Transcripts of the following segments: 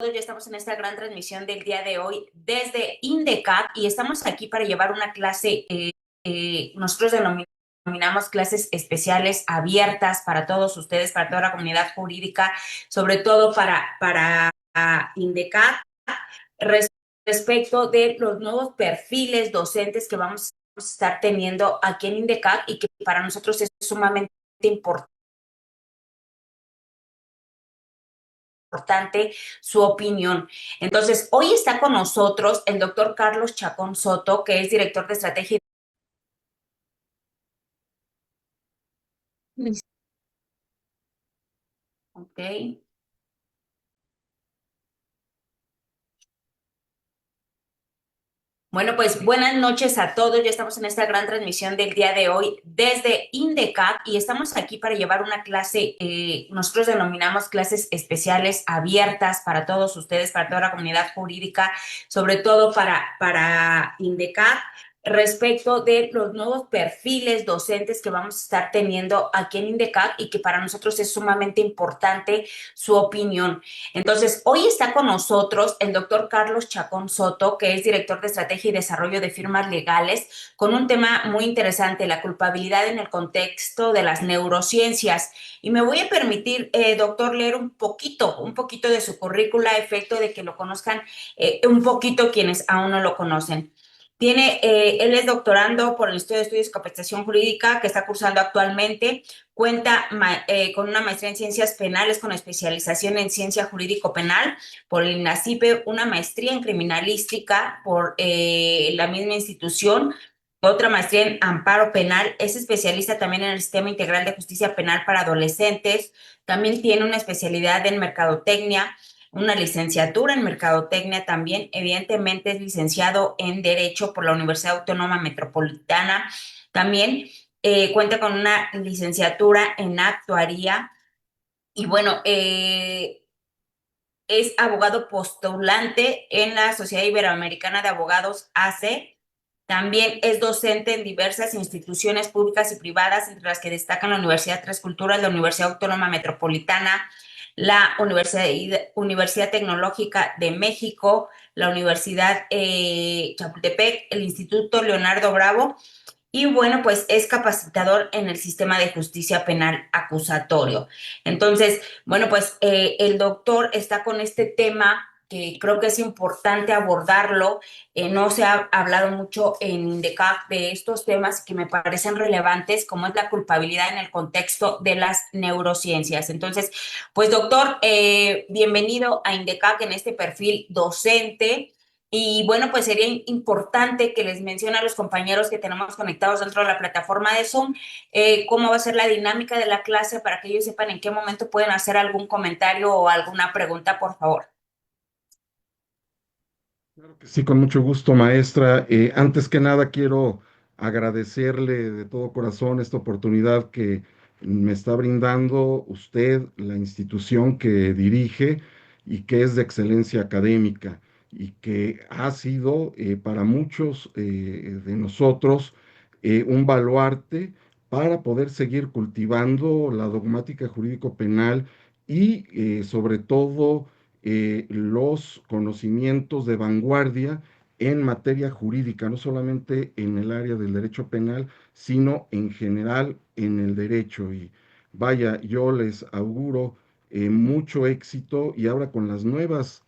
Ya estamos en esta gran transmisión del día de hoy desde INDECAP y estamos aquí para llevar una clase, nosotros denominamos clases especiales abiertas para todos ustedes, para toda la comunidad jurídica, sobre todo para INDECAP, res- respecto de los nuevos perfiles docentes que vamos a estar teniendo aquí en INDECAP y que para nosotros es sumamente importante su opinión. Entonces, hoy está con nosotros el doctor Carlos Chacón Soto, que es director de estrategia. Ok. Bueno, pues buenas noches a todos. Ya estamos en esta gran transmisión del día de hoy desde INDECAP y estamos aquí para llevar una clase, nosotros denominamos clases especiales abiertas para todos ustedes, para toda la comunidad jurídica, sobre todo para INDECAP, respecto de los nuevos perfiles docentes que vamos a estar teniendo aquí en INDECAP y que para nosotros es sumamente importante su opinión. Entonces, hoy está con nosotros el doctor Carlos Chacón Soto, que es director de estrategia y desarrollo de firmas legales, con un tema muy interesante, la culpabilidad en el contexto de las neurociencias. Y me voy a permitir, doctor, leer un poquito de su currícula, a efecto de que lo conozcan un poquito quienes aún no lo conocen. Él es doctorando por el Instituto de Estudios y Capacitación Jurídica que está cursando actualmente. Cuenta con una maestría en ciencias penales con especialización en ciencia jurídico-penal por el INACIPE, una maestría en criminalística por la misma institución, otra maestría en amparo penal. Es especialista también en el Sistema Integral de Justicia Penal para Adolescentes. También tiene una especialidad en mercadotecnia, una licenciatura en mercadotecnia también. Evidentemente es licenciado en Derecho por la Universidad Autónoma Metropolitana. También cuenta con una licenciatura en actuaría y bueno, es abogado postulante en la Sociedad Iberoamericana de Abogados ACE. También es docente en diversas instituciones públicas y privadas, entre las que destacan la Universidad Tres Culturas, la Universidad Autónoma Metropolitana, la Universidad Tecnológica de México, la Universidad Chapultepec, el Instituto Leonardo Bravo. Y bueno, pues es capacitador en el sistema de justicia penal acusatorio. Entonces, bueno, pues el doctor está con este tema que creo que es importante abordarlo. No se ha hablado mucho en INDECAP de estos temas que me parecen relevantes, como es la culpabilidad en el contexto de las neurociencias. Entonces, pues doctor, bienvenido a INDECAP en este perfil docente. Y bueno, pues sería importante que les mencione a los compañeros que tenemos conectados dentro de la plataforma de Zoom cómo va a ser la dinámica de la clase para que ellos sepan en qué momento pueden hacer algún comentario o alguna pregunta, por favor. Claro que sí, con mucho gusto, maestra. Antes que nada, quiero agradecerle de todo corazón esta oportunidad que me está brindando usted, la institución que dirige y que es de excelencia académica y que ha sido para muchos de nosotros un baluarte para poder seguir cultivando la dogmática jurídico-penal y sobre todo los conocimientos de vanguardia en materia jurídica, no solamente en el área del derecho penal, sino en general en el derecho. Y vaya, yo les auguro mucho éxito y ahora con las nuevas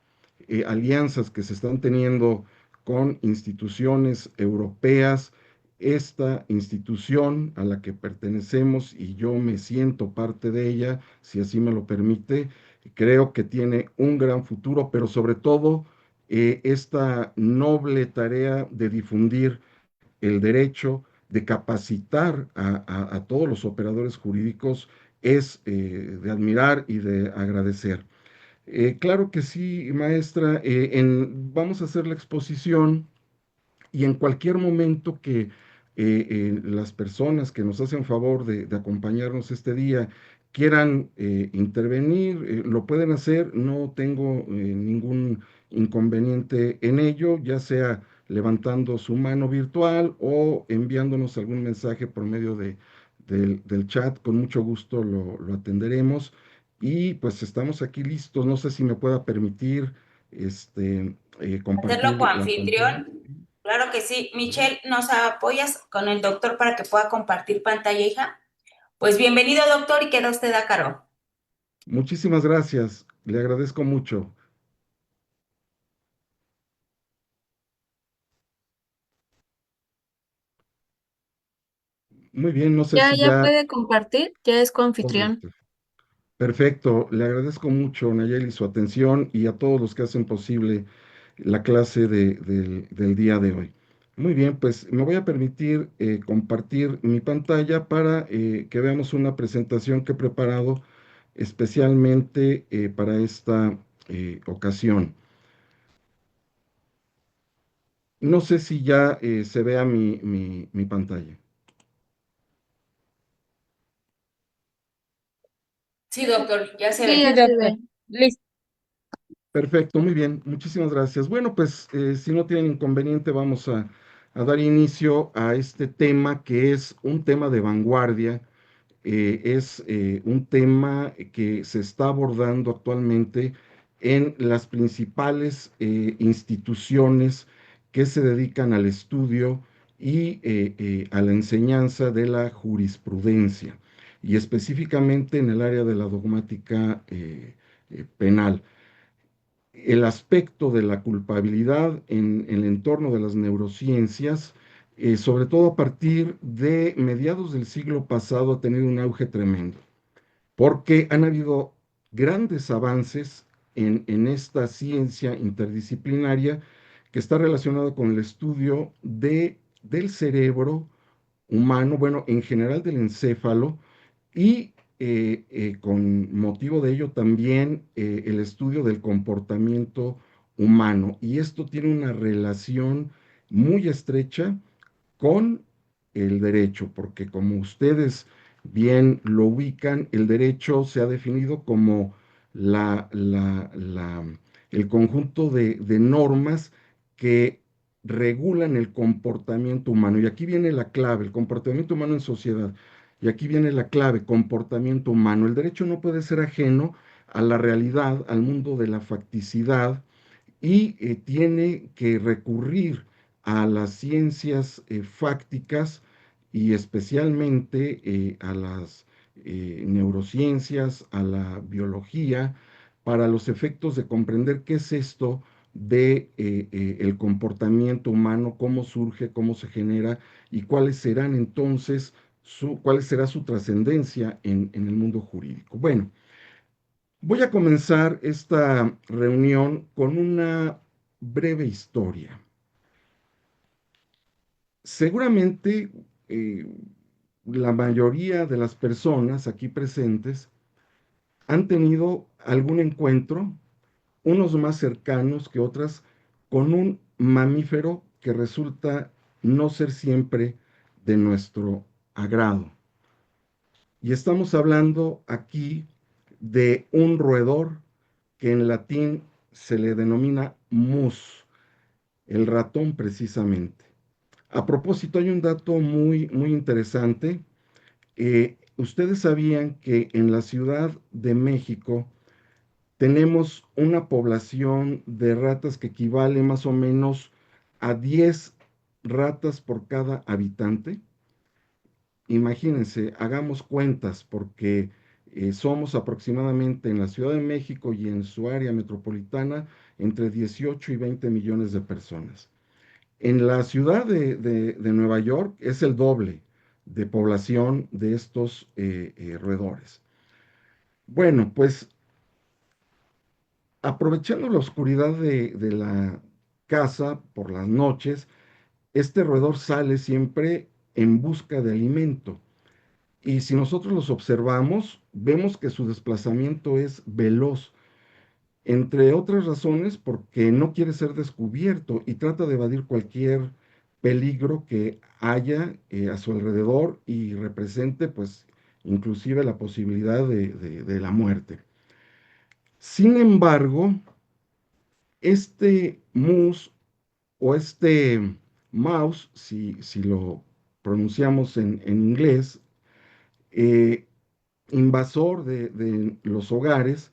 alianzas que se están teniendo con instituciones europeas, esta institución a la que pertenecemos y yo me siento parte de ella, si así me lo permite, creo que tiene un gran futuro, pero sobre todo esta noble tarea de difundir el derecho, de capacitar a todos los operadores jurídicos es de admirar y de agradecer. Claro que sí, maestra. Vamos a hacer la exposición y en cualquier momento que las personas que nos hacen favor de acompañarnos este día quieran intervenir, lo pueden hacer, no tengo ningún inconveniente en ello, ya sea levantando su mano virtual o enviándonos algún mensaje por medio del chat, con mucho gusto lo atenderemos. y pues estamos aquí listos. No sé si me pueda permitir Hacerlo compartir la pantalla. coanfitrión. Claro que sí. Michelle, ¿nos apoyas con el doctor para que pueda compartir pantalla, hija? Pues bienvenido, doctor, y queda usted a cargo. Muchísimas gracias, le agradezco mucho. Muy bien, no sé Ya, si ya ya... puede compartir, ya es coanfitrión. Correcto. Perfecto, le agradezco mucho, Nayeli, su atención y a todos los que hacen posible la clase del día de hoy. Muy bien, pues me voy a permitir compartir mi pantalla para que veamos una presentación que he preparado especialmente para esta ocasión. No sé si ya se vea mi pantalla. Sí, doctor, ya se Sí, ve. ya se ve. Listo. Perfecto, muy bien, muchísimas gracias. Bueno, pues si no tienen inconveniente, vamos a dar inicio a este tema que es un tema de vanguardia, es un tema que se está abordando actualmente en las principales instituciones que se dedican al estudio y a la enseñanza de la jurisprudencia, y específicamente en el área de la dogmática penal. El aspecto de la culpabilidad en el entorno de las neurociencias, sobre todo a partir de mediados del siglo pasado, ha tenido un auge tremendo, porque han habido grandes avances en esta ciencia interdisciplinaria que está relacionada con el estudio del cerebro humano, bueno, en general del encéfalo, y con motivo de ello también el estudio del comportamiento humano. Y esto tiene una relación muy estrecha con el derecho, porque como ustedes bien lo ubican, el derecho se ha definido como la, la- la- el conjunto de normas que regulan el comportamiento humano. Y aquí viene la clave, el comportamiento humano en sociedad. Y aquí viene la clave, comportamiento humano. El derecho no puede ser ajeno a la realidad, al mundo de la facticidad, y tiene que recurrir a las ciencias fácticas y especialmente a las neurociencias, a la biología, para los efectos de comprender qué es esto de el comportamiento humano, cómo surge, cómo se genera y cuáles serán entonces cuál será su trascendencia en el mundo jurídico. Bueno, voy a comenzar esta reunión con una breve historia. Seguramente eh, la mayoría de las personas aquí presentes han tenido algún encuentro, unos más cercanos que otras, con un mamífero que resulta no ser siempre de nuestro agrado. Y estamos hablando aquí de un roedor que en latín se le denomina mus, el ratón precisamente. A propósito, hay un dato muy interesante. Ustedes sabían que en la Ciudad de México tenemos una población de ratas que equivale más o menos a 10 ratas por cada habitante. Imagínense, hagamos cuentas, porque somos aproximadamente en la Ciudad de México y en su área metropolitana entre 18 y 20 millones de personas. En la ciudad de Nueva York es el doble de población de estos roedores. Bueno, pues aprovechando la oscuridad de la casa por las noches, este roedor sale siempre en busca de alimento. Y si nosotros los observamos, vemos que su desplazamiento es veloz, entre otras razones porque no quiere ser descubierto y trata de evadir cualquier peligro que haya a su alrededor y represente pues inclusive la posibilidad de la muerte. Sin embargo, este mus o este mouse, si lo pronunciamos en inglés, eh, invasor de los hogares,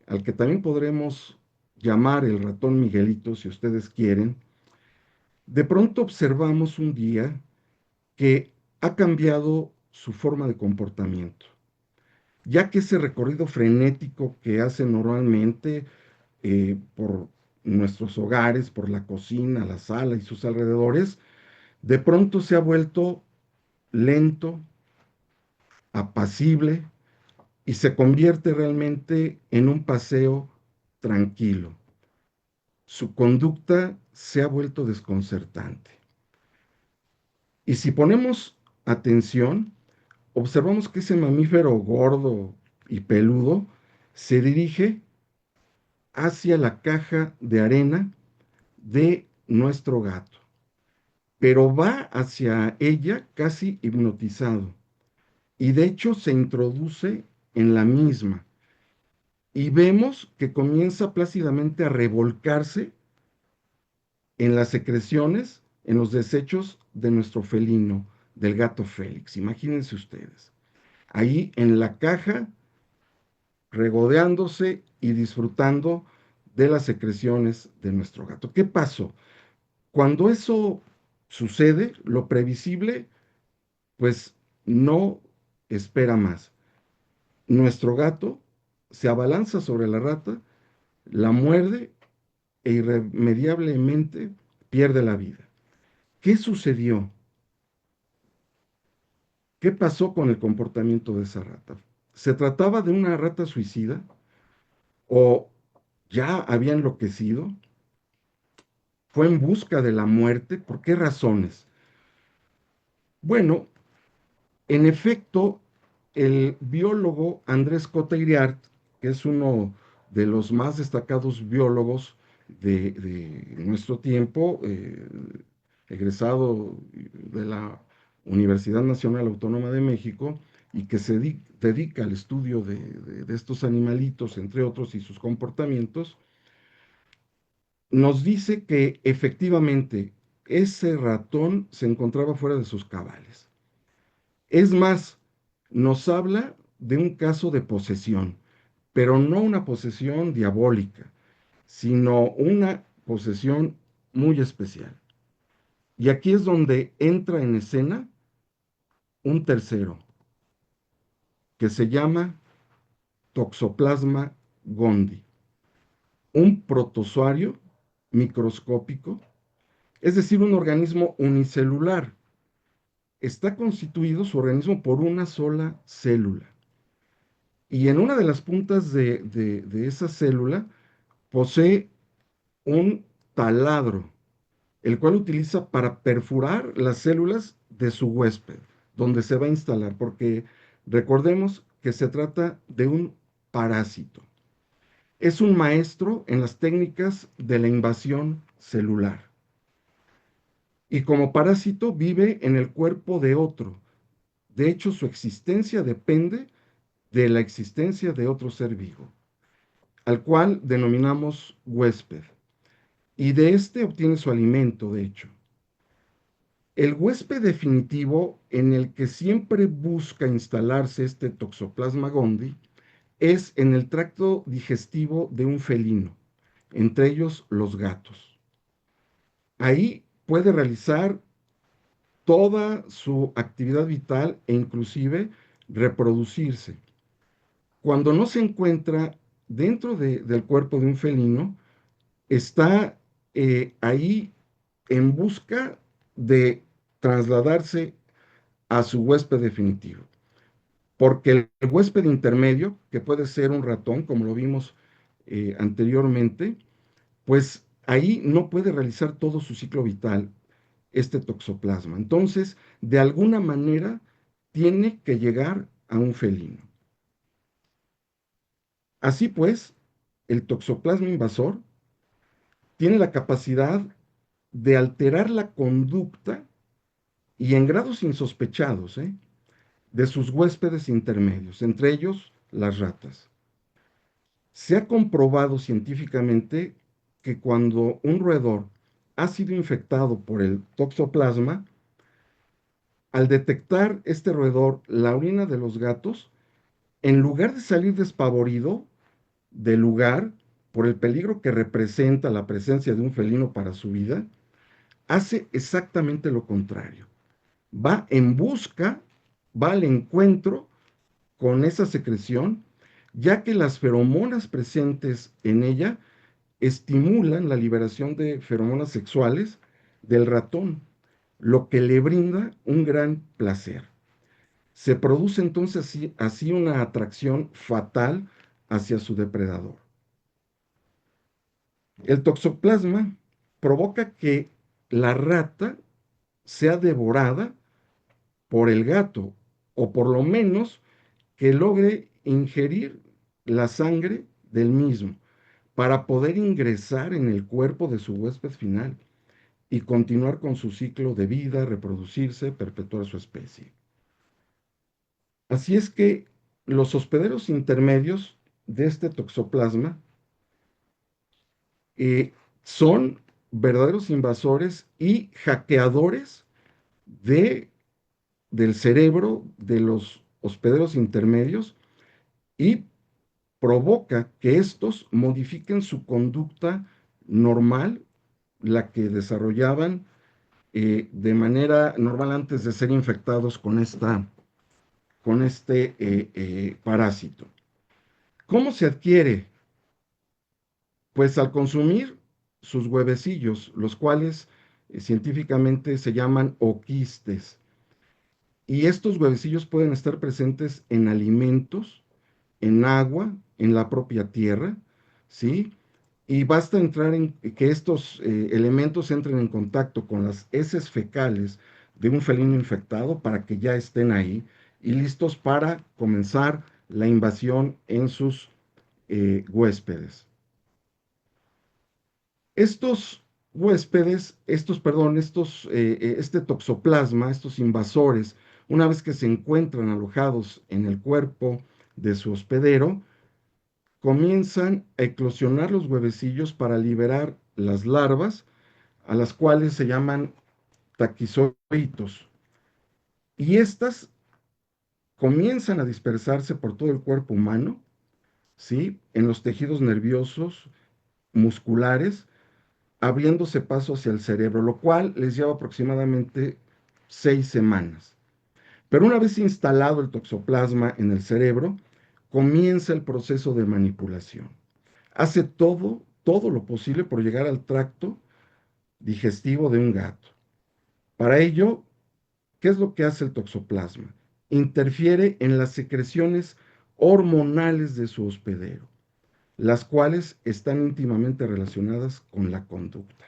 al que también podremos llamar el ratón Miguelito, si ustedes quieren, de pronto observamos un día que ha cambiado su forma de comportamiento, ya que ese recorrido frenético que hace normalmente por nuestros hogares, por la cocina, la sala y sus alrededores, de pronto se ha vuelto lento, apacible y se convierte realmente en un paseo tranquilo. Su conducta se ha vuelto desconcertante. Y si ponemos atención, observamos que ese mamífero gordo y peludo se dirige hacia la caja de arena de nuestro gato, pero va hacia ella casi hipnotizado y de hecho se introduce en la misma y vemos que comienza plácidamente a revolcarse en las secreciones, en los desechos de nuestro felino, del gato Félix. Imagínense ustedes, ahí en la caja, regodeándose y disfrutando de las secreciones de nuestro gato. ¿Qué pasó? Cuando eso sucede, lo previsible, pues no espera más. Nuestro gato se abalanza sobre la rata, la muerde e irremediablemente pierde la vida. ¿Qué sucedió? ¿Qué pasó con el comportamiento de esa rata? ¿Se trataba de una rata suicida o ya había enloquecido? ¿Fue en busca de la muerte? ¿Por qué razones? Bueno, en efecto, el biólogo Andrés Cota Iriart, que es uno de los más destacados biólogos de nuestro tiempo, egresado de la Universidad Nacional Autónoma de México, y que se dedica al estudio de estos animalitos, entre otros, y sus comportamientos, nos dice que efectivamente ese ratón se encontraba fuera de sus cabales. Es más, nos habla de un caso de posesión, pero no una posesión diabólica, sino una posesión muy especial. Y aquí es donde entra en escena un tercero, que se llama Toxoplasma gondii, un protozoario microscópico, es decir, un organismo unicelular. Está constituido su organismo por una sola célula. Y en una de las puntas de esa célula posee un taladro, el cual utiliza para perforar las células de su huésped, donde se va a instalar, porque recordemos que se trata de un parásito. Es un maestro en las técnicas de la invasión celular. Y como parásito vive en el cuerpo de otro. De hecho, su existencia depende de la existencia de otro ser vivo, al cual denominamos huésped. Y de este obtiene su alimento, de hecho. El huésped definitivo en el que siempre busca instalarse este Toxoplasma gondii es en el tracto digestivo de un felino, entre ellos los gatos. Ahí puede realizar toda su actividad vital e inclusive reproducirse. Cuando no se encuentra dentro del cuerpo de un felino, está ahí en busca de trasladarse a su huésped definitivo. Porque el huésped intermedio, que puede ser un ratón, como lo vimos anteriormente, pues ahí no puede realizar todo su ciclo vital, este toxoplasma. Entonces, de alguna manera, tiene que llegar a un felino. Así pues, el toxoplasma invasor tiene la capacidad de alterar la conducta y en grados insospechados, de sus huéspedes intermedios, entre ellos las ratas. Se ha comprobado científicamente que cuando un roedor ha sido infectado por el toxoplasma, al detectar este roedor la orina de los gatos, en lugar de salir despavorido del lugar por el peligro que representa la presencia de un felino para su vida, hace exactamente lo contrario. Va en busca, va al encuentro con esa secreción, ya que las feromonas presentes en ella estimulan la liberación de feromonas sexuales del ratón, lo que le brinda un gran placer. Se produce entonces así una atracción fatal hacia su depredador. El toxoplasma provoca que la rata sea devorada por el gato, o por lo menos que logre ingerir la sangre del mismo para poder ingresar en el cuerpo de su huésped final y continuar con su ciclo de vida, reproducirse, perpetuar su especie. Así es que los hospederos intermedios de este toxoplasma eh, son verdaderos invasores y hackeadores de, del cerebro de los hospederos intermedios y provoca que estos modifiquen su conducta normal, la que desarrollaban de manera normal antes de ser infectados con este parásito. ¿Cómo se adquiere? Pues al consumir sus huevecillos, los cuales científicamente se llaman oquistes. Y estos huevecillos pueden estar presentes en alimentos, en agua, en la propia tierra, ¿sí? Y basta entrar en que estos elementos entren en contacto con las heces fecales de un felino infectado para que ya estén ahí y listos para comenzar la invasión en sus huéspedes. Estos huéspedes, este toxoplasma, estos invasores, una vez que se encuentran alojados en el cuerpo de su hospedero, comienzan a eclosionar los huevecillos para liberar las larvas, a las cuales se llaman taquizoitos. Y estas comienzan a dispersarse por todo el cuerpo humano, ¿sí? En los tejidos nerviosos, musculares, abriéndose paso hacia el cerebro, lo cual les lleva aproximadamente 6 semanas. Pero una vez instalado el toxoplasma en el cerebro, comienza el proceso de manipulación. Hace todo lo posible por llegar al tracto digestivo de un gato. Para ello, ¿qué es lo que hace el toxoplasma? Interfiere en las secreciones hormonales de su hospedero, las cuales están íntimamente relacionadas con la conducta.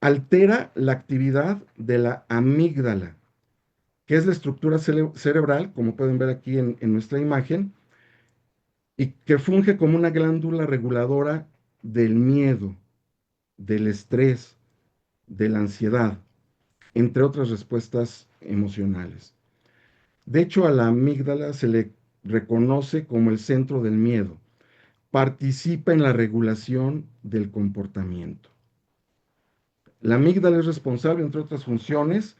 Altera la actividad de la amígdala, que es la estructura cerebral, como pueden ver aquí en nuestra imagen, y que funge como una glándula reguladora del miedo, del estrés, de la ansiedad, entre otras respuestas emocionales. De hecho, a la amígdala se le reconoce como el centro del miedo. Participa en la regulación del comportamiento. La amígdala es responsable, entre otras funciones,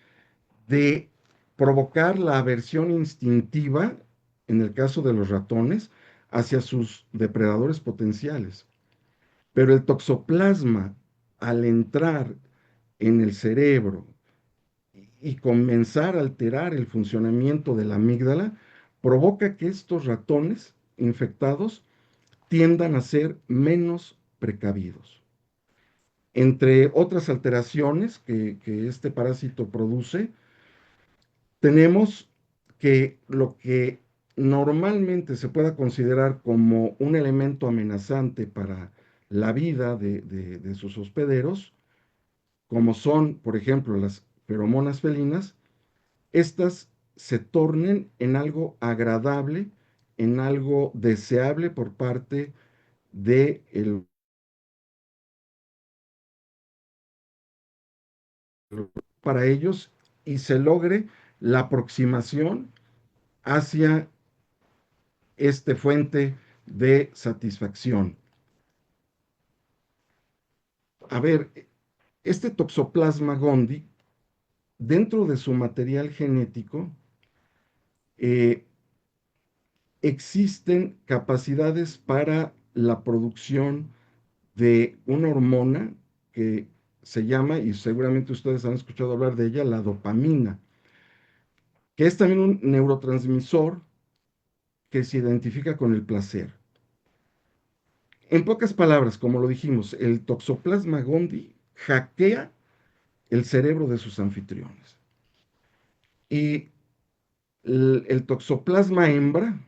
de provocar la aversión instintiva, en el caso de los ratones, hacia sus depredadores potenciales. Pero el toxoplasma, al entrar en el cerebro y comenzar a alterar el funcionamiento de la amígdala, provoca que estos ratones infectados tiendan a ser menos precavidos. Entre otras alteraciones que este parásito produce, tenemos que lo que normalmente se pueda considerar como un elemento amenazante para la vida de sus hospederos, como son, por ejemplo, las feromonas felinas, estas se tornen en algo agradable, en algo deseable por parte de para ellos y se logre la aproximación hacia este fuente de satisfacción. A ver, este toxoplasma gondii, dentro de su material genético, eh, existen capacidades para la producción de una hormona que se llama, y seguramente ustedes han escuchado hablar de ella, la dopamina, que es también un neurotransmisor que se identifica con el placer. En pocas palabras, como lo dijimos, el Toxoplasma gondii hackea el cerebro de sus anfitriones. Y el Toxoplasma hembra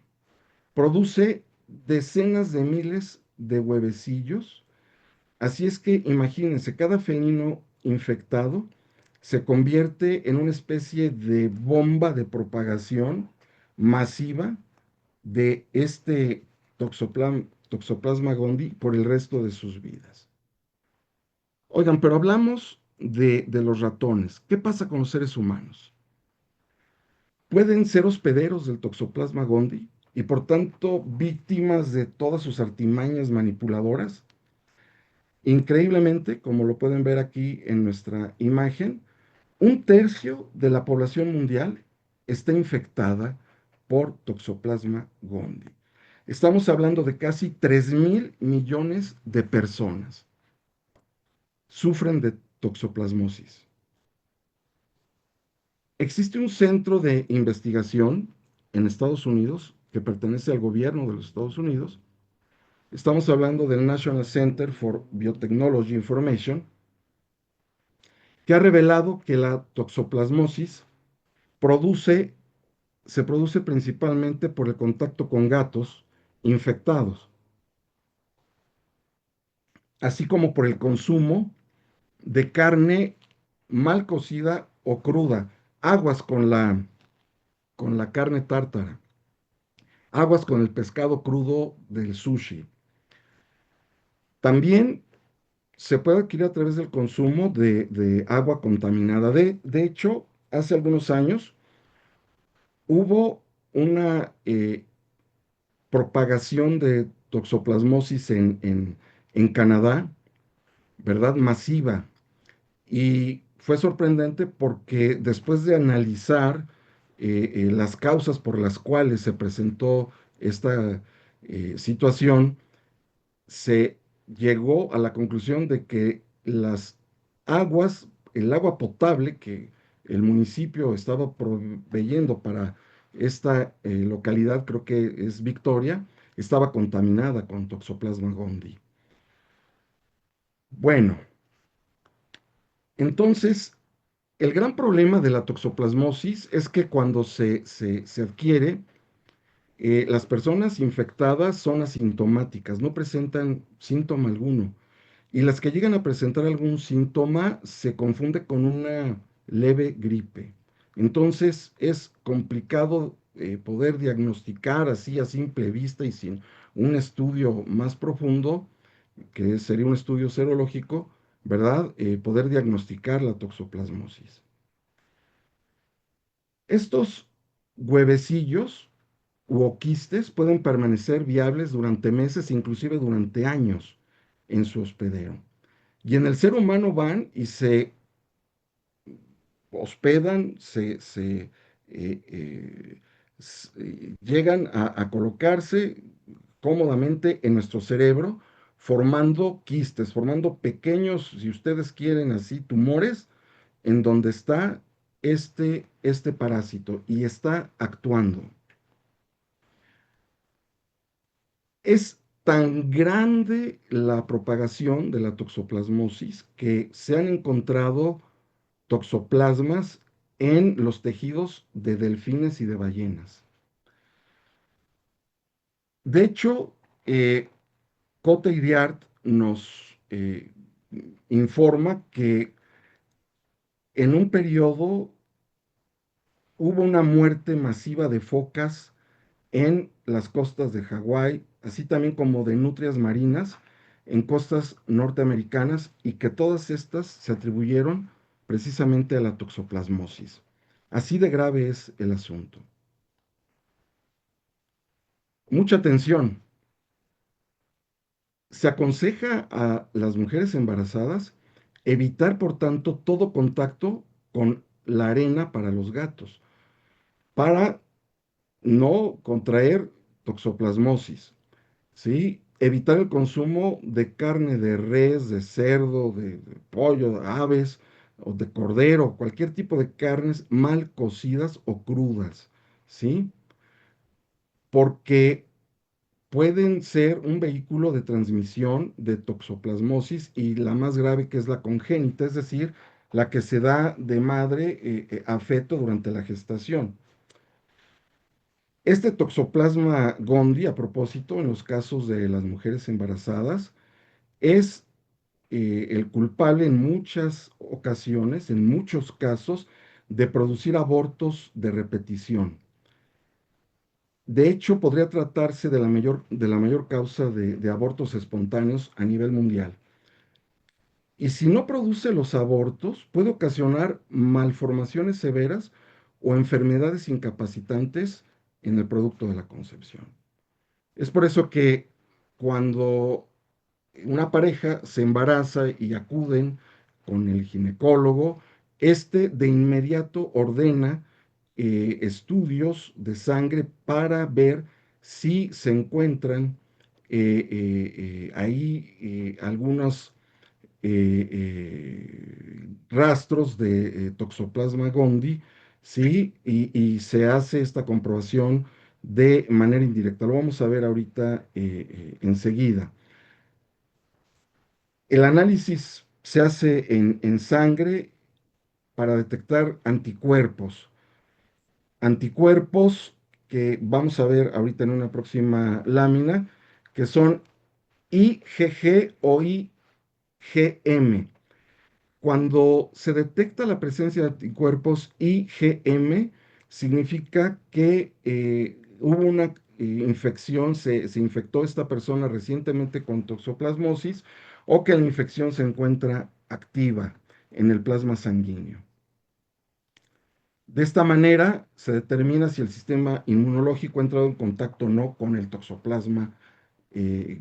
produce decenas de miles de huevecillos. Así es que imagínense, cada felino infectado se convierte en una especie de bomba de propagación masiva de este Toxoplasma gondii por el resto de sus vidas. Oigan, pero hablamos de los ratones. ¿Qué pasa con los seres humanos? Pueden ser hospederos del Toxoplasma gondii y por tanto víctimas de todas sus artimañas manipuladoras. Increíblemente, como lo pueden ver aquí en nuestra imagen, un tercio de la población mundial está infectada por Toxoplasma gondii. Estamos hablando de casi 3.000 millones de personas sufren de toxoplasmosis. Existe un centro de investigación en Estados Unidos que pertenece al gobierno de los Estados Unidos. Estamos hablando del National Center for Biotechnology Information, que ha revelado que la toxoplasmosis produce, se produce principalmente por el contacto con gatos infectados, así como por el consumo de carne mal cocida o cruda, aguas con la carne tártara, aguas con el pescado crudo del sushi. También se puede adquirir a través del consumo de agua contaminada. De hecho, hace algunos años hubo una propagación de toxoplasmosis en Canadá, ¿verdad? Masiva. Y fue sorprendente porque después de analizar las causas por las cuales se presentó esta situación, se llegó a la conclusión de que las aguas, el agua potable que el municipio estaba proveyendo para esta localidad, creo que es Victoria, estaba contaminada con Toxoplasma gondii. Bueno, entonces, el gran problema de la toxoplasmosis es que cuando se adquiere, las personas infectadas son asintomáticas, no presentan síntoma alguno. Y las que llegan a presentar algún síntoma se confunde con una leve gripe. Entonces es complicado poder diagnosticar así a simple vista y sin un estudio más profundo, que sería un estudio serológico, ¿verdad? Poder diagnosticar la toxoplasmosis. Estos huevecillos u quistes pueden permanecer viables durante meses, inclusive durante años en su hospedero. Y en el ser humano van y se hospedan, llegan a colocarse cómodamente en nuestro cerebro, formando quistes, formando pequeños, si ustedes quieren así, tumores, en donde está este parásito y está actuando. Es tan grande la propagación de la toxoplasmosis que se han encontrado toxoplasmas en los tejidos de delfines y de ballenas. De hecho, Cote Iriart nos informa que en un periodo hubo una muerte masiva de focas en las costas de Hawái, así también como de nutrias marinas en costas norteamericanas y que todas estas se atribuyeron precisamente a la toxoplasmosis. Así de grave es el asunto. Mucha atención. Se aconseja a las mujeres embarazadas evitar, por tanto, todo contacto con la arena para los gatos, para no contraer toxoplasmosis, ¿sí? Evitar el consumo de carne de res, de cerdo, de pollo, de aves o de cordero, cualquier tipo de carnes mal cocidas o crudas, ¿sí? Porque pueden ser un vehículo de transmisión de toxoplasmosis y la más grave que es la congénita, es decir, la que se da de madre a feto durante la gestación. Este toxoplasma gondii, a propósito, en los casos de las mujeres embarazadas, es el culpable en muchas ocasiones, en muchos casos, de producir abortos de repetición. De hecho, podría tratarse de la mayor causa de abortos espontáneos a nivel mundial. Y si no produce los abortos, puede ocasionar malformaciones severas o enfermedades incapacitantes en el producto de la concepción. Es por eso que cuando una pareja se embaraza y acuden con el ginecólogo, este de inmediato ordena estudios de sangre para ver si se encuentran ahí algunos rastros de Toxoplasma gondii, ¿sí? Y se hace esta comprobación de manera indirecta. Lo vamos a ver ahorita enseguida. El análisis se hace en sangre para detectar anticuerpos. Anticuerpos que vamos a ver ahorita en una próxima lámina, que son IgG o IgM. Cuando se detecta la presencia de anticuerpos IgM, significa que hubo una infección, se infectó esta persona recientemente con toxoplasmosis o que la infección se encuentra activa en el plasma sanguíneo. De esta manera se determina si el sistema inmunológico ha entrado en contacto o no con el toxoplasma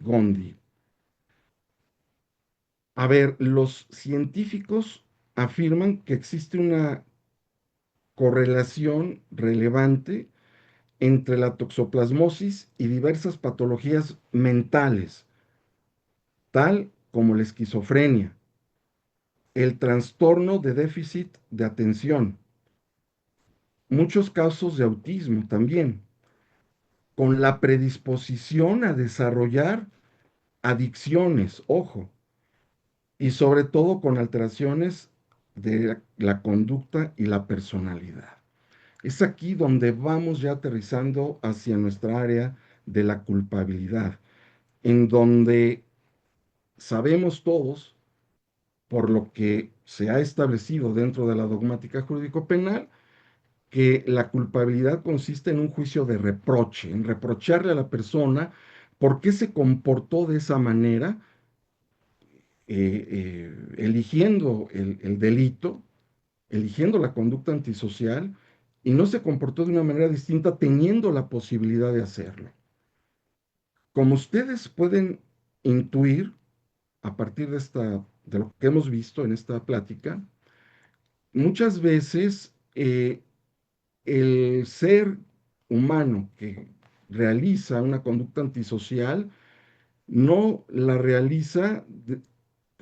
gondii. A ver, los científicos afirman que existe una correlación relevante entre la toxoplasmosis y diversas patologías mentales, tal como la esquizofrenia, el trastorno de déficit de atención, muchos casos de autismo también, con la predisposición a desarrollar adicciones, ojo, y sobre todo con alteraciones de la conducta y la personalidad. Es aquí donde vamos ya aterrizando hacia nuestra área de la culpabilidad, en donde sabemos todos, por lo que se ha establecido dentro de la dogmática jurídico-penal, que la culpabilidad consiste en un juicio de reproche, en reprocharle a la persona por qué se comportó de esa manera, eligiendo el delito, eligiendo la conducta antisocial y no se comportó de una manera distinta teniendo la posibilidad de hacerlo. Como ustedes pueden intuir a partir de lo que hemos visto en esta plática, muchas veces el ser humano que realiza una conducta antisocial no la realiza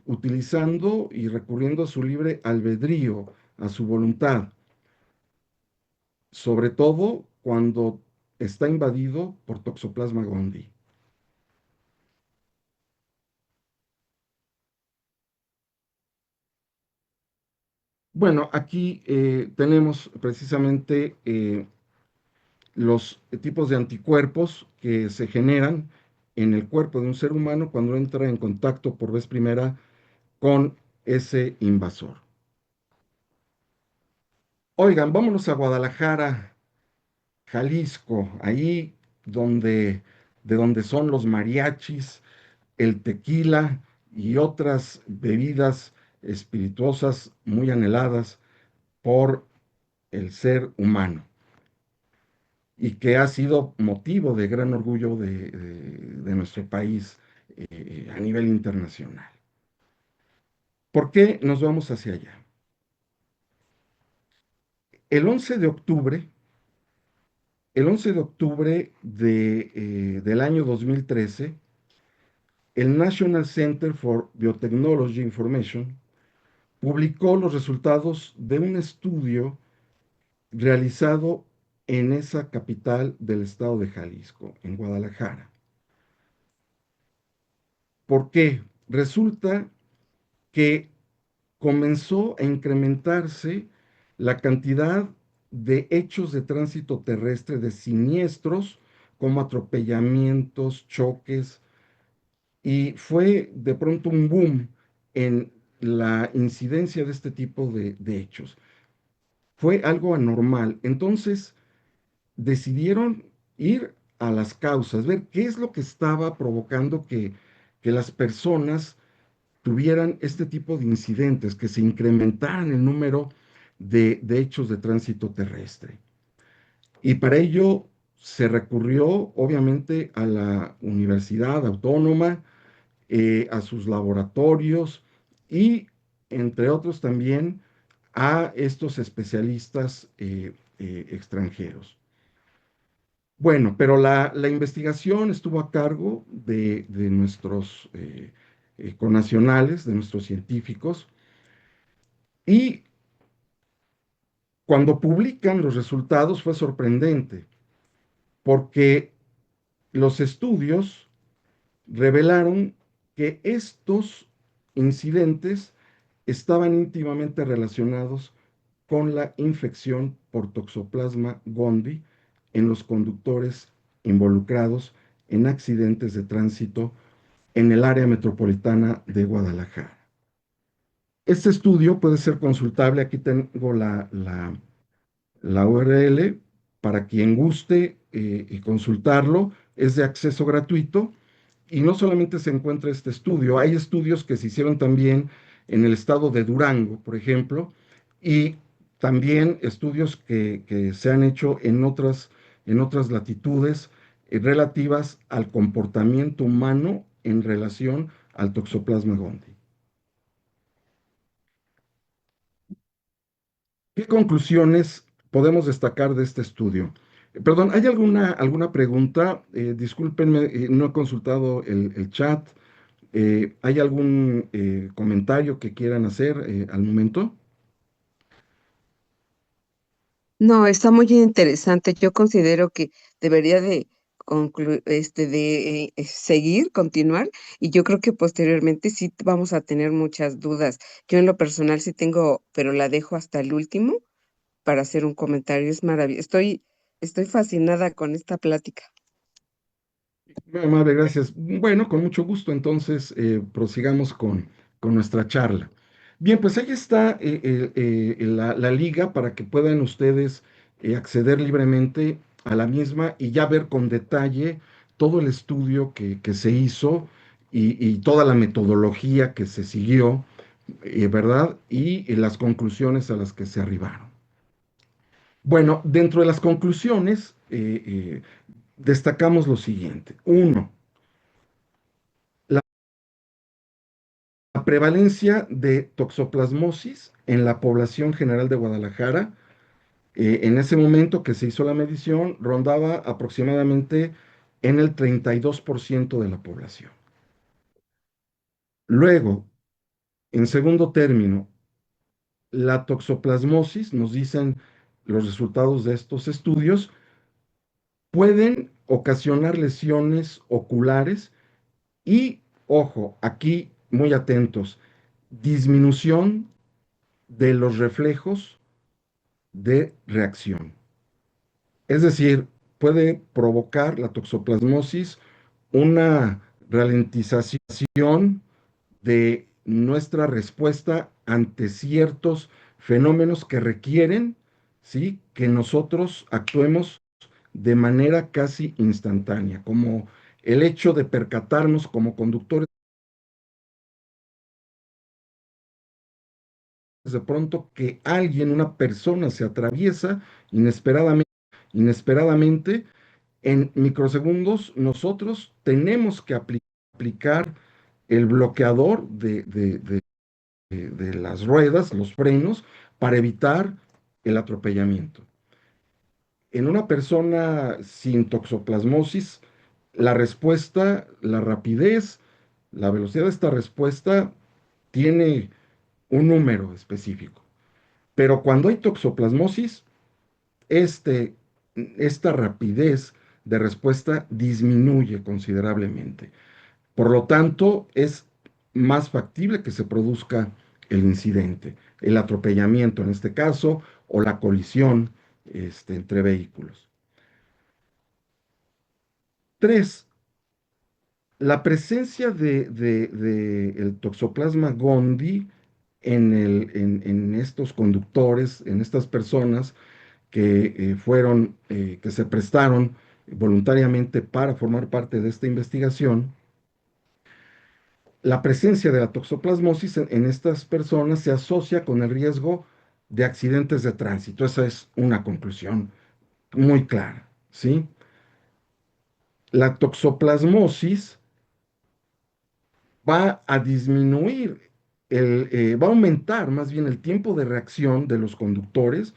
utilizando y recurriendo a su libre albedrío, a su voluntad, sobre todo cuando está invadido por Toxoplasma gondii. Bueno, aquí tenemos precisamente los tipos de anticuerpos que se generan en el cuerpo de un ser humano cuando entra en contacto por vez primera con ese invasor. Oigan, vámonos a Guadalajara, Jalisco, ahí de donde son los mariachis, el tequila y otras bebidas espirituosas muy anheladas por el ser humano y que ha sido motivo de gran orgullo de nuestro país a nivel internacional. ¿Por qué nos vamos hacia allá? El 11 de octubre el 11 de octubre del año 2013, el National Center for Biotechnology Information publicó los resultados de un estudio realizado en esa capital del estado de Jalisco, en Guadalajara. ¿Por qué? Resulta que comenzó a incrementarse la cantidad de hechos de tránsito terrestre, de siniestros, como atropellamientos, choques, y fue de pronto un boom en la incidencia de este tipo de hechos. Fue algo anormal. Entonces decidieron ir a las causas, ver qué es lo que estaba provocando que las personas tuvieran este tipo de incidentes, que se incrementaran el número de hechos de tránsito terrestre. Y para ello se recurrió, obviamente, a la Universidad Autónoma, a sus laboratorios y, entre otros, también a estos especialistas extranjeros. Bueno, pero la investigación estuvo a cargo de nuestros connacionales, de nuestros científicos, y cuando publican los resultados fue sorprendente, porque los estudios revelaron que estos incidentes estaban íntimamente relacionados con la infección por Toxoplasma gondii en los conductores involucrados en accidentes de tránsito en el área metropolitana de Guadalajara. Este estudio puede ser consultable, aquí tengo la URL para quien guste y consultarlo, es de acceso gratuito y no solamente se encuentra este estudio, hay estudios que se hicieron también en el estado de Durango, por ejemplo, y también estudios que se han hecho en otras latitudes relativas al comportamiento humano en relación al Toxoplasma gondii. ¿Qué conclusiones podemos destacar de este estudio? Perdón, ¿hay alguna pregunta? Discúlpenme, no he consultado el chat. ¿Hay algún comentario que quieran hacer al momento? No, está muy interesante. Yo considero que debería de seguir, continuar, y yo creo que posteriormente sí vamos a tener muchas dudas. Yo en lo personal sí tengo, pero la dejo hasta el último para hacer un comentario. Es maravilloso. Estoy fascinada con esta plática. Muy amable, gracias. Bueno, con mucho gusto. Entonces, prosigamos con nuestra charla. Bien, pues ahí está la liga para que puedan ustedes acceder libremente a la misma y ya ver con detalle todo el estudio que se hizo y toda la metodología que se siguió, ¿verdad? Y las conclusiones a las que se arribaron. Bueno, dentro de las conclusiones, destacamos lo siguiente. Uno, la prevalencia de toxoplasmosis en la población general de Guadalajara, en ese momento que se hizo la medición, rondaba aproximadamente en el 32% de la población. Luego, en segundo término, la toxoplasmosis, nos dicen los resultados de estos estudios, pueden ocasionar lesiones oculares y, ojo, aquí muy atentos, disminución de los reflejos de reacción. Es decir, puede provocar la toxoplasmosis una ralentización de nuestra respuesta ante ciertos fenómenos que requieren, ¿sí?, que nosotros actuemos de manera casi instantánea, como el hecho de percatarnos como conductores de pronto que alguien, una persona se atraviesa inesperadamente, en microsegundos nosotros tenemos que aplicar el bloqueador de las ruedas, los frenos, para evitar el atropellamiento. en una persona sin toxoplasmosis, la respuesta, la rapidez, la velocidad de esta respuesta tiene un número específico. Pero cuando hay toxoplasmosis, este, esta rapidez de respuesta disminuye considerablemente. Por lo tanto, es más factible que se produzca el incidente, el atropellamiento en este caso, o la colisión entre vehículos. Tres, la presencia de el Toxoplasma gondii en estos conductores, en estas personas que se prestaron voluntariamente para formar parte de esta investigación, la presencia de la toxoplasmosis en estas personas se asocia con el riesgo de accidentes de tránsito. Esa es una conclusión muy clara, ¿sí? La toxoplasmosis va a disminuir, va a aumentar más bien el tiempo de reacción de los conductores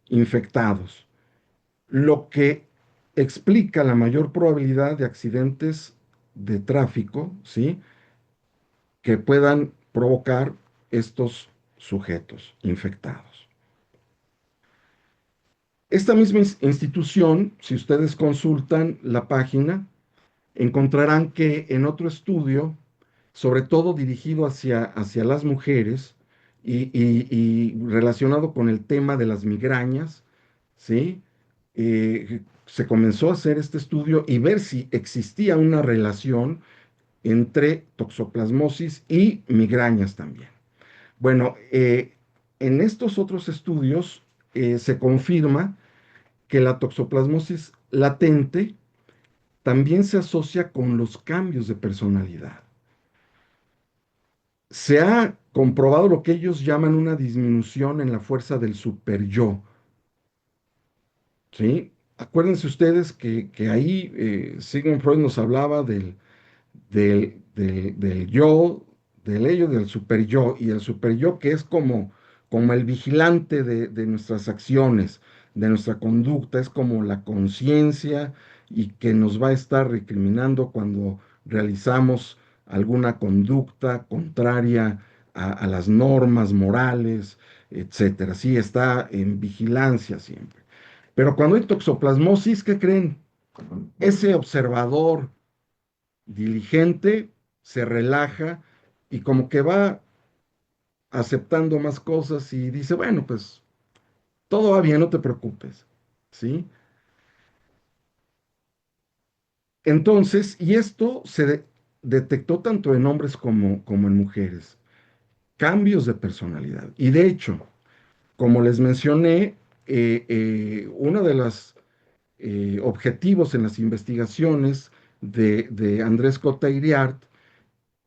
infectados, lo que explica la mayor probabilidad de accidentes de tráfico, ¿sí? Que puedan provocar estos sujetos infectados. Esta misma institución, si ustedes consultan la página, encontrarán que en otro estudio, sobre todo dirigido hacia las mujeres y relacionado con el tema de las migrañas, ¿sí? Se comenzó a hacer este estudio y ver si existía una relación entre toxoplasmosis y migrañas también. Bueno, en estos otros estudios se confirma que la toxoplasmosis latente también se asocia con los cambios de personalidad. Se ha comprobado lo que ellos llaman una disminución en la fuerza del superyo, ¿sí? Acuérdense ustedes que ahí Sigmund Freud nos hablaba del yo, del ello, del superyo, y el superyo que es como el vigilante de nuestras acciones, de nuestra conducta, es como la conciencia y que nos va a estar recriminando cuando realizamos alguna conducta contraria a las normas morales, etcétera. Sí, está en vigilancia siempre. Pero cuando hay toxoplasmosis, ¿qué creen? Ese observador diligente se relaja y como que va aceptando más cosas y dice, bueno, pues todo va bien, no te preocupes, ¿sí? Entonces, y esto detectó tanto en hombres como en mujeres, cambios de personalidad. Y de hecho, como les mencioné, uno de los objetivos en las investigaciones de Andrés Cota-Iriart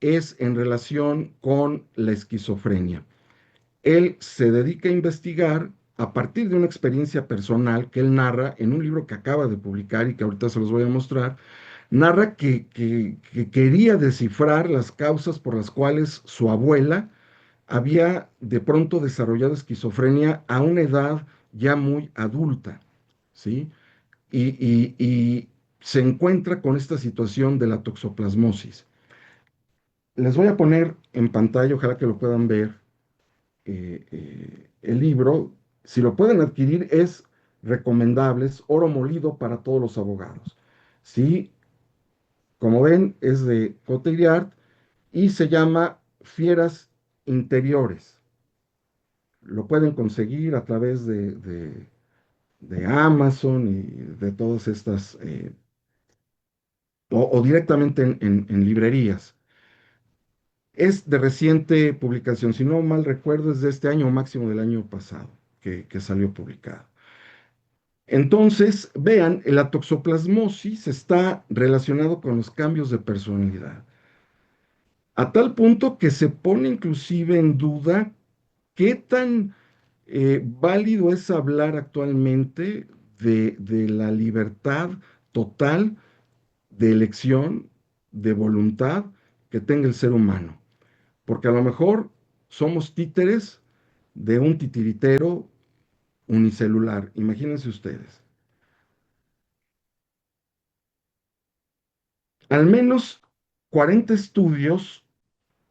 es en relación con la esquizofrenia. Él se dedica a investigar a partir de una experiencia personal que él narra en un libro que acaba de publicar y que ahorita se los voy a mostrar. Narra que quería descifrar las causas por las cuales su abuela había de pronto desarrollado esquizofrenia a una edad ya muy adulta, ¿sí? Y se encuentra con esta situación de la toxoplasmosis. Les voy a poner en pantalla, ojalá que lo puedan ver, el libro. Si lo pueden adquirir, es recomendable, es oro molido para todos los abogados. Sí, como ven, es de Cotillard y se llama Fieras Interiores. Lo pueden conseguir a través de Amazon y de todas estas, o directamente en librerías. Es de reciente publicación, si no mal recuerdo, es de este año o máximo del año pasado que salió publicado. Entonces, vean, la toxoplasmosis está relacionado con los cambios de personalidad, a tal punto que se pone inclusive en duda qué tan válido es hablar actualmente de la libertad total de elección, de voluntad que tenga el ser humano. Porque a lo mejor somos títeres de un titiritero unicelular, imagínense ustedes. Al menos 40 estudios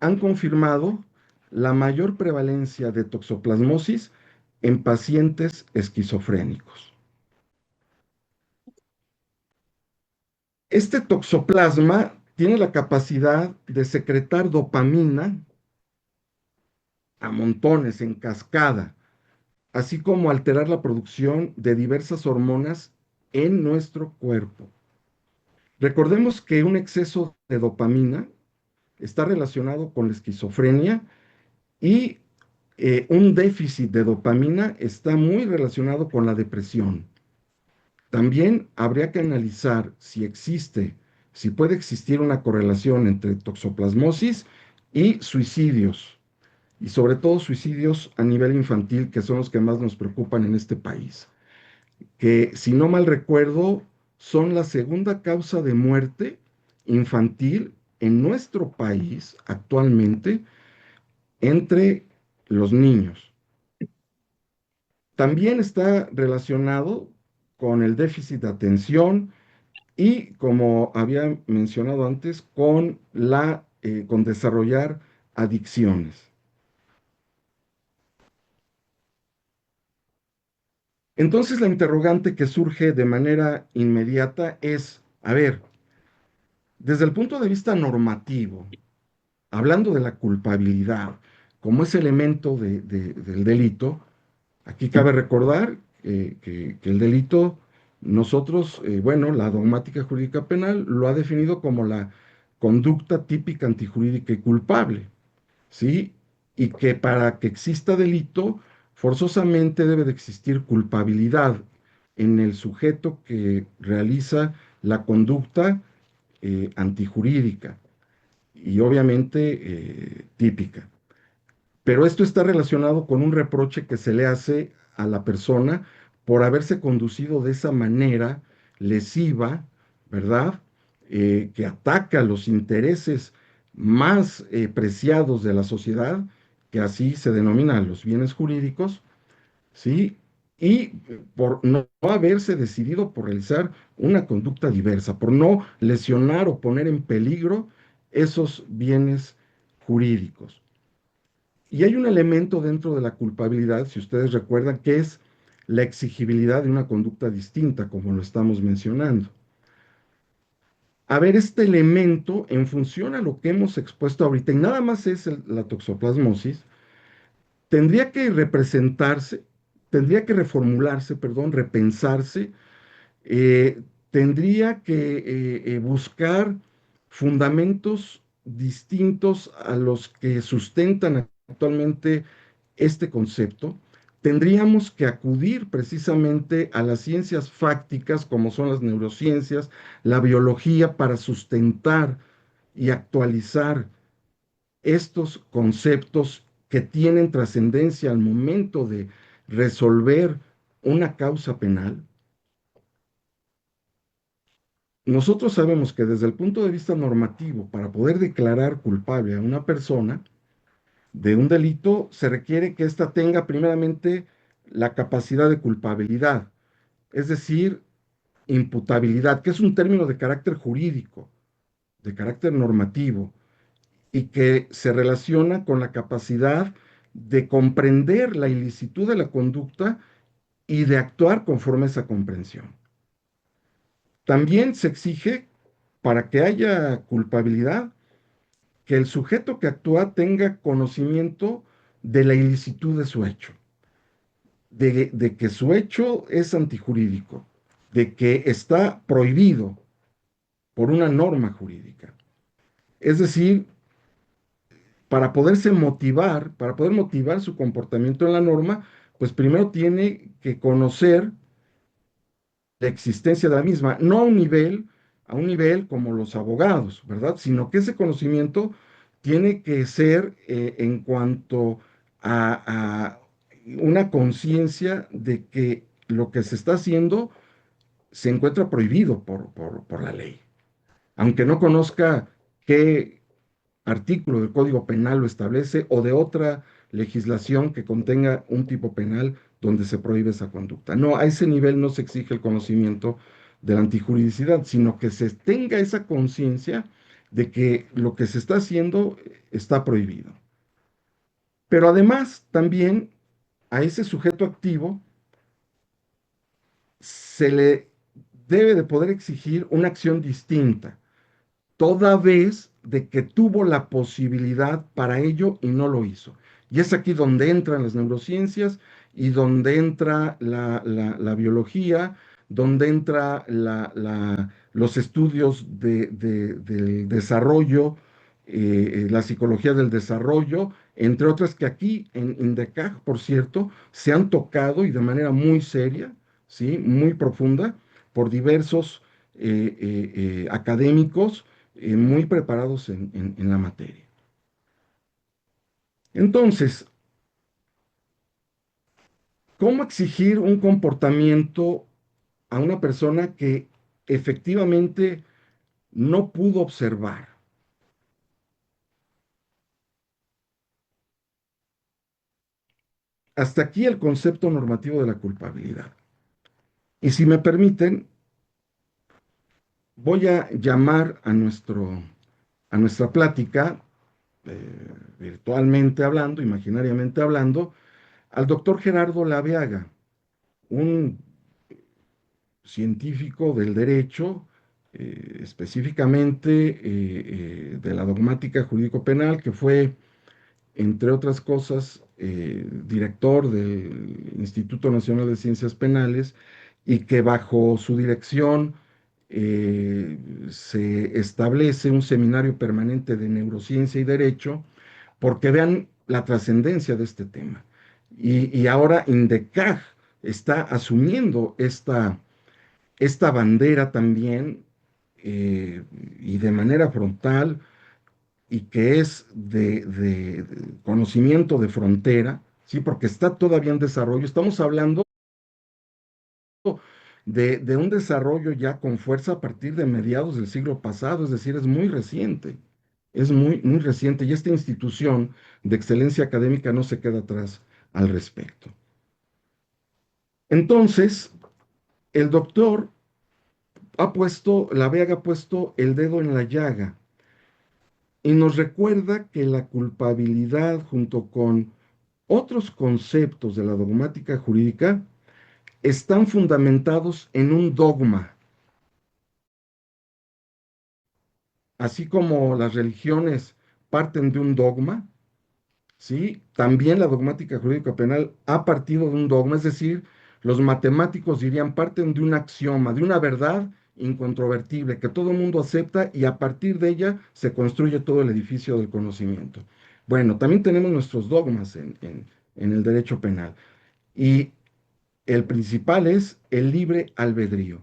han confirmado la mayor prevalencia de toxoplasmosis en pacientes esquizofrénicos. Este toxoplasma tiene la capacidad de secretar dopamina a montones, en cascada, así como alterar la producción de diversas hormonas en nuestro cuerpo. Recordemos que un exceso de dopamina está relacionado con la esquizofrenia y un déficit de dopamina está muy relacionado con la depresión. También habría que analizar si puede existir una correlación entre toxoplasmosis y suicidios, y sobre todo suicidios a nivel infantil, que son los que más nos preocupan en este país, que si no mal recuerdo, son la segunda causa de muerte infantil en nuestro país actualmente entre los niños. También está relacionado con el déficit de atención y, como había mencionado antes, con desarrollar adicciones. Entonces, la interrogante que surge de manera inmediata es, a ver, desde el punto de vista normativo, hablando de la culpabilidad como ese elemento del delito, aquí cabe recordar que el delito, nosotros, bueno, la dogmática jurídica penal lo ha definido como la conducta típica antijurídica y culpable, ¿sí? Y que para que exista delito, forzosamente debe de existir culpabilidad en el sujeto que realiza la conducta antijurídica y obviamente típica. Pero esto está relacionado con un reproche que se le hace a la persona por haberse conducido de esa manera lesiva, ¿verdad? Que ataca los intereses más preciados de la sociedad, que así se denominan los bienes jurídicos, ¿sí? Y por no haberse decidido por realizar una conducta diversa, por no lesionar o poner en peligro esos bienes jurídicos. Y hay un elemento dentro de la culpabilidad, si ustedes recuerdan, que es la exigibilidad de una conducta distinta, como lo estamos mencionando. A ver, este elemento, en función a lo que hemos expuesto ahorita, y nada más es la toxoplasmosis, tendría que representarse, tendría que reformularse, perdón, repensarse, eh, tendría que buscar fundamentos distintos a los que sustentan actualmente este concepto. Tendríamos que acudir precisamente a las ciencias fácticas, como son las neurociencias, la biología, para sustentar y actualizar estos conceptos que tienen trascendencia al momento de resolver una causa penal. Nosotros sabemos que desde el punto de vista normativo, para poder declarar culpable a una persona de un delito, se requiere que ésta tenga primeramente la capacidad de culpabilidad, es decir, imputabilidad, que es un término de carácter jurídico, de carácter normativo, y que se relaciona con la capacidad de comprender la ilicitud de la conducta y de actuar conforme a esa comprensión. También se exige, para que haya culpabilidad, que el sujeto que actúa tenga conocimiento de la ilicitud de su hecho, de que su hecho es antijurídico, de que está prohibido por una norma jurídica. Es decir, para poder motivar su comportamiento en la norma, pues primero tiene que conocer la existencia de la misma, no a un nivel como los abogados, ¿verdad? Sino que ese conocimiento tiene que ser en cuanto a una conciencia de que lo que se está haciendo se encuentra prohibido por la ley. Aunque no conozca qué artículo del Código Penal lo establece o de otra legislación que contenga un tipo penal donde se prohíbe esa conducta. No, a ese nivel no se exige el conocimiento de la antijuridicidad, sino que se tenga esa conciencia de que lo que se está haciendo está prohibido. Pero además, también a ese sujeto activo se le debe de poder exigir una acción distinta, toda vez de que tuvo la posibilidad para ello y no lo hizo. Y es aquí donde entran las neurociencias y donde entra la biología, donde entra los estudios del desarrollo, la psicología del desarrollo, entre otras que aquí en INDECAG, por cierto, se han tocado y de manera muy seria, ¿sí? Muy profunda, por diversos académicos muy preparados en la materia. Entonces, ¿cómo exigir un comportamiento a una persona que efectivamente no pudo observar? Hasta aquí el concepto normativo de la culpabilidad. Y si me permiten, voy a llamar a nuestra plática, virtualmente hablando, imaginariamente hablando, al doctor Gerardo Laveaga, un científico del derecho, específicamente de la dogmática jurídico-penal, que fue, entre otras cosas, director del Instituto Nacional de Ciencias Penales y que bajo su dirección se establece un seminario permanente de neurociencia y derecho, porque vean la trascendencia de este tema. Y ahora INDECAG está asumiendo esta bandera también y de manera frontal y que es de conocimiento de frontera, ¿sí? Porque está todavía en desarrollo. Estamos hablando de un desarrollo ya con fuerza a partir de mediados del siglo pasado, es decir, es muy reciente, es muy, muy reciente y esta institución de excelencia académica no se queda atrás al respecto. Entonces, el doctor Laveaga ha puesto el dedo en la llaga y nos recuerda que la culpabilidad junto con otros conceptos de la dogmática jurídica están fundamentados en un dogma, así como las religiones parten de un dogma, ¿sí? También la dogmática jurídica penal ha partido de un dogma, es decir, los matemáticos dirían parten de un axioma, de una verdad incontrovertible que todo el mundo acepta y a partir de ella se construye todo el edificio del conocimiento. Bueno, también tenemos nuestros dogmas en el derecho penal y el principal es el libre albedrío.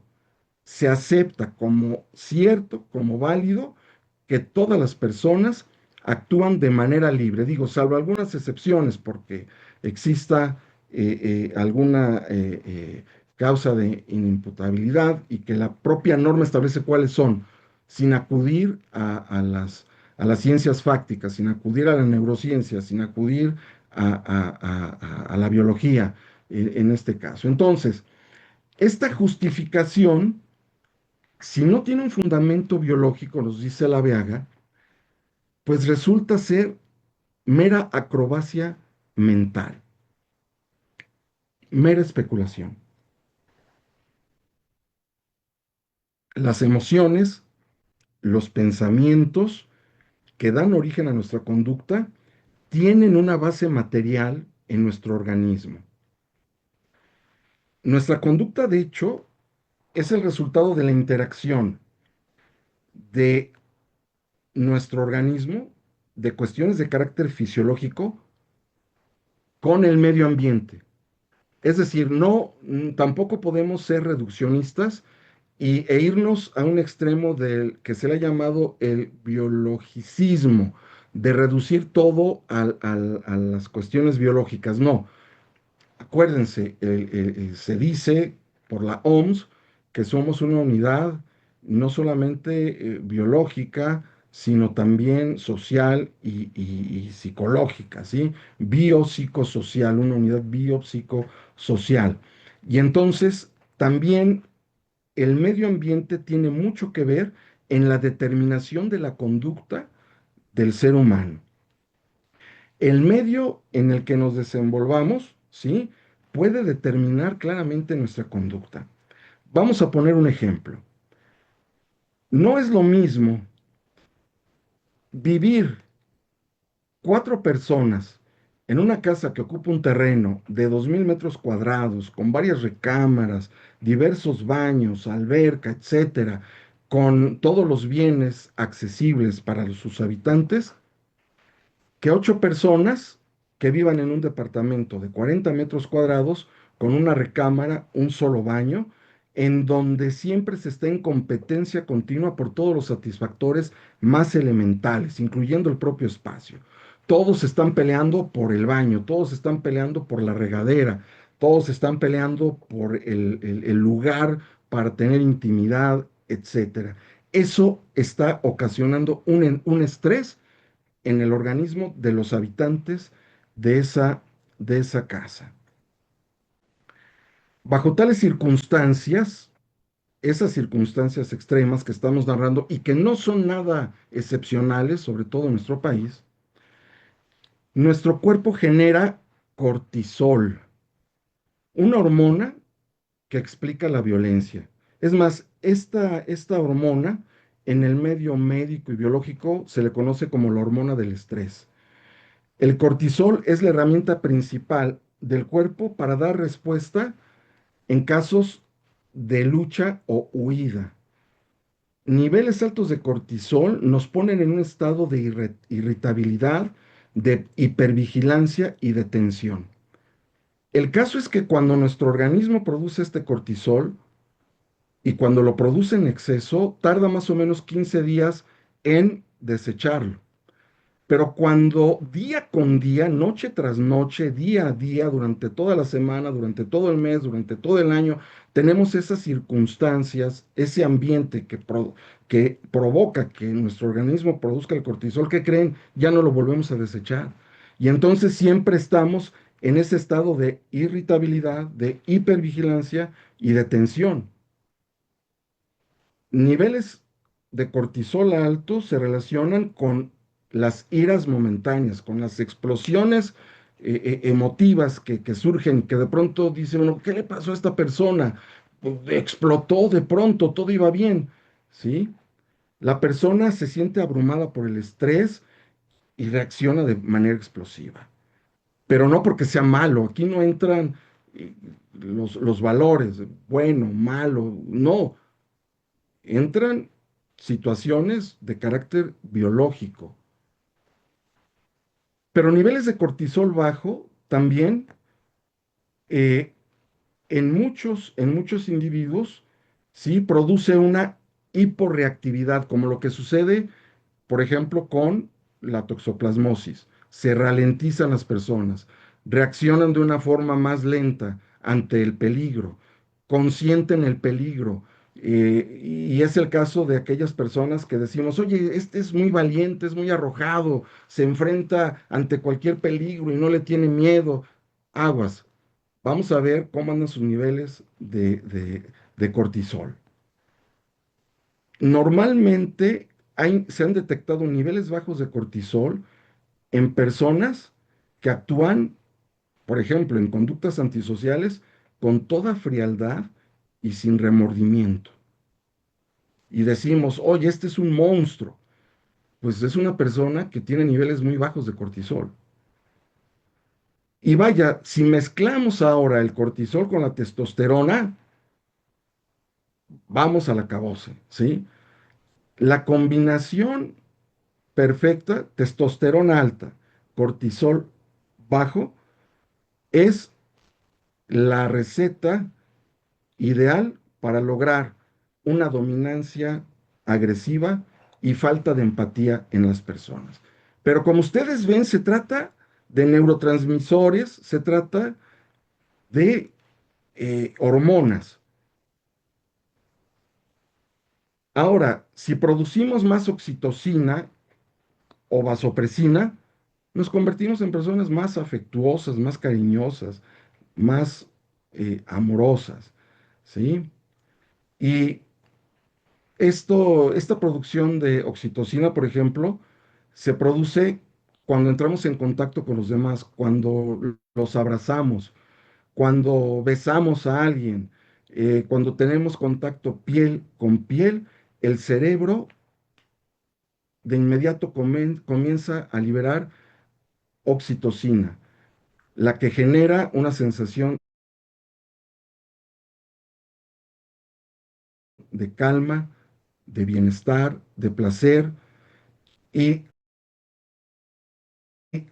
Se acepta como cierto, como válido, que todas las personas actúan de manera libre, digo, salvo algunas excepciones, porque exista alguna causa de inimputabilidad y que la propia norma establece cuáles son, sin acudir a las ciencias fácticas, sin acudir a la neurociencia, sin acudir a la biología en este caso. Entonces, esta justificación, si no tiene un fundamento biológico, nos dice la Beaga, pues resulta ser mera acrobacia mental, mera especulación. Las emociones, los pensamientos que dan origen a nuestra conducta tienen una base material en nuestro organismo. Nuestra conducta, de hecho, es el resultado de la interacción de nuestro organismo, de cuestiones de carácter fisiológico, con el medio ambiente. Es decir, no, tampoco podemos ser reduccionistas e irnos a un extremo del que se le ha llamado el biologicismo, de reducir todo a las cuestiones biológicas. No, acuérdense, se dice por la OMS que somos una unidad no solamente biológica, sino también social y psicológica, ¿sí? Biopsicosocial, una unidad biopsicosocial. Y entonces también el medio ambiente tiene mucho que ver en la determinación de la conducta del ser humano. El medio en el que nos desenvolvamos, ¿sí? Puede determinar claramente nuestra conducta. Vamos a poner un ejemplo. No es lo mismo vivir 4 personas en una casa que ocupa un terreno de 2000 metros cuadrados, con varias recámaras, diversos baños, alberca, etcétera, con todos los bienes accesibles para sus habitantes, que 8 personas que vivan en un departamento de 40 metros cuadrados con una recámara, un solo baño, en donde siempre se está en competencia continua por todos los satisfactores más elementales, incluyendo el propio espacio. Todos están peleando por el baño, todos están peleando por la regadera, todos están peleando por el lugar para tener intimidad, etcétera. Eso está ocasionando un estrés en el organismo de los habitantes de esa casa. Bajo tales circunstancias, esas circunstancias extremas que estamos narrando y que no son nada excepcionales, sobre todo en nuestro país, nuestro cuerpo genera cortisol, una hormona que explica la violencia. Es más, esta hormona en el medio médico y biológico se le conoce como la hormona del estrés. El cortisol es la herramienta principal del cuerpo para dar respuesta en casos de lucha o huida. Niveles altos de cortisol nos ponen en un estado de irritabilidad, de hipervigilancia y de tensión. El caso es que cuando nuestro organismo produce este cortisol y cuando lo produce en exceso, tarda más o menos 15 días en desecharlo. Pero cuando día con día, noche tras noche, día a día, durante toda la semana, durante todo el mes, durante todo el año, tenemos esas circunstancias, ese ambiente que provoca que nuestro organismo produzca el cortisol, ¿qué creen? Ya no lo volvemos a desechar. Y entonces siempre estamos en ese estado de irritabilidad, de hipervigilancia y de tensión. Niveles de cortisol altos se relacionan con las iras momentáneas, con las explosiones emotivas que surgen, que de pronto dicen uno, ¿qué le pasó a esta persona? Pues, explotó de pronto, todo iba bien, ¿sí? La persona se siente abrumada por el estrés y reacciona de manera explosiva. Pero no porque sea malo, aquí no entran los valores, bueno, malo, no, entran situaciones de carácter biológico. Pero niveles de cortisol bajo también eh, en muchos individuos sí produce una hiporreactividad, como lo que sucede, por ejemplo, con la toxoplasmosis. Se ralentizan las personas, reaccionan de una forma más lenta ante el peligro, consienten el peligro. Y es el caso de aquellas personas que decimos, oye, este es muy valiente, es muy arrojado, se enfrenta ante cualquier peligro y no le tiene miedo. Aguas, vamos a ver cómo andan sus niveles de cortisol. Normalmente se han detectado niveles bajos de cortisol en personas que actúan, por ejemplo, en conductas antisociales con toda frialdad y sin remordimiento. Y decimos, oye, este es un monstruo. Pues es una persona que tiene niveles muy bajos de cortisol. Y vaya, si mezclamos ahora el cortisol con la testosterona, vamos al acabose, ¿sí? La combinación perfecta, testosterona alta, cortisol bajo, es la receta ideal para lograr una dominancia agresiva y falta de empatía en las personas. Pero como ustedes ven, se trata de neurotransmisores, se trata de hormonas. Ahora, si producimos más oxitocina o vasopresina, nos convertimos en personas más afectuosas, más cariñosas, más amorosas, ¿sí? Y esta producción de oxitocina, por ejemplo, se produce cuando entramos en contacto con los demás, cuando los abrazamos, cuando besamos a alguien, cuando tenemos contacto piel con piel, el cerebro de inmediato comienza a liberar oxitocina, la que genera una sensación de calma, de bienestar, de placer. Y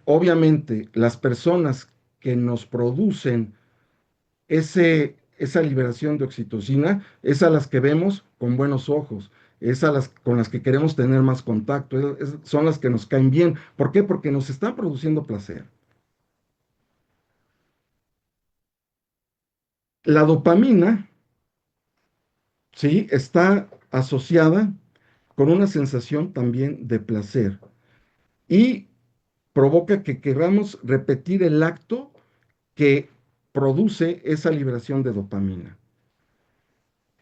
obviamente las personas que nos producen esa liberación de oxitocina es a las que vemos con buenos ojos, es a las con las que queremos tener más contacto, son las que nos caen bien. ¿Por qué? Porque nos están produciendo placer. La dopamina, ¿sí? Está asociada con una sensación también de placer y provoca que queramos repetir el acto que produce esa liberación de dopamina.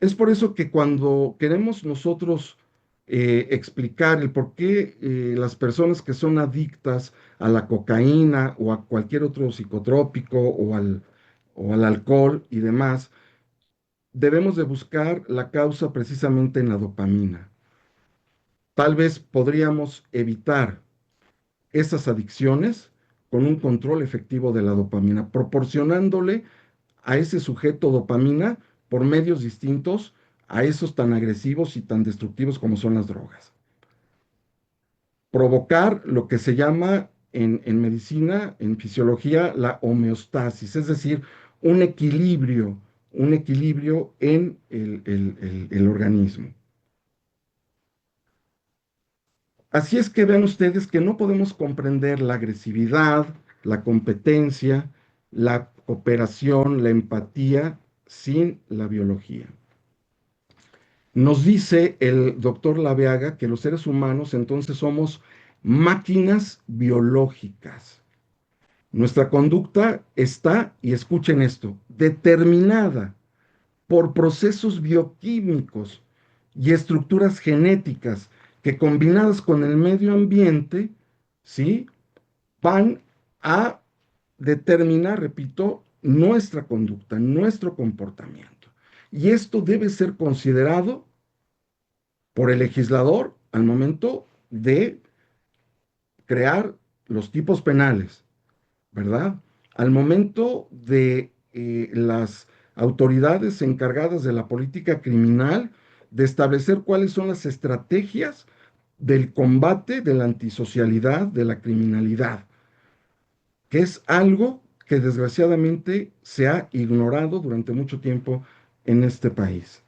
Es por eso que cuando queremos nosotros explicar el por qué las personas que son adictas a la cocaína o a cualquier otro psicotrópico o al alcohol y demás, debemos de buscar la causa precisamente en la dopamina. Tal vez podríamos evitar esas adicciones con un control efectivo de la dopamina, proporcionándole a ese sujeto dopamina por medios distintos a esos tan agresivos y tan destructivos como son las drogas. Provocar lo que se llama en medicina, en fisiología, la homeostasis, es decir, un equilibrio en el organismo. Así es que vean ustedes que no podemos comprender la agresividad, la competencia, la cooperación, la empatía sin la biología. Nos dice el doctor Laveaga que los seres humanos entonces somos máquinas biológicas. Nuestra conducta está, y escuchen esto, determinada por procesos bioquímicos y estructuras genéticas que combinadas con el medio ambiente, ¿sí? Van a determinar, repito, nuestra conducta, nuestro comportamiento. Y esto debe ser considerado por el legislador al momento de crear los tipos penales, ¿verdad? Al momento de las autoridades encargadas de la política criminal, de establecer cuáles son las estrategias del combate de la antisocialidad, de la criminalidad, que es algo que desgraciadamente se ha ignorado durante mucho tiempo en este país.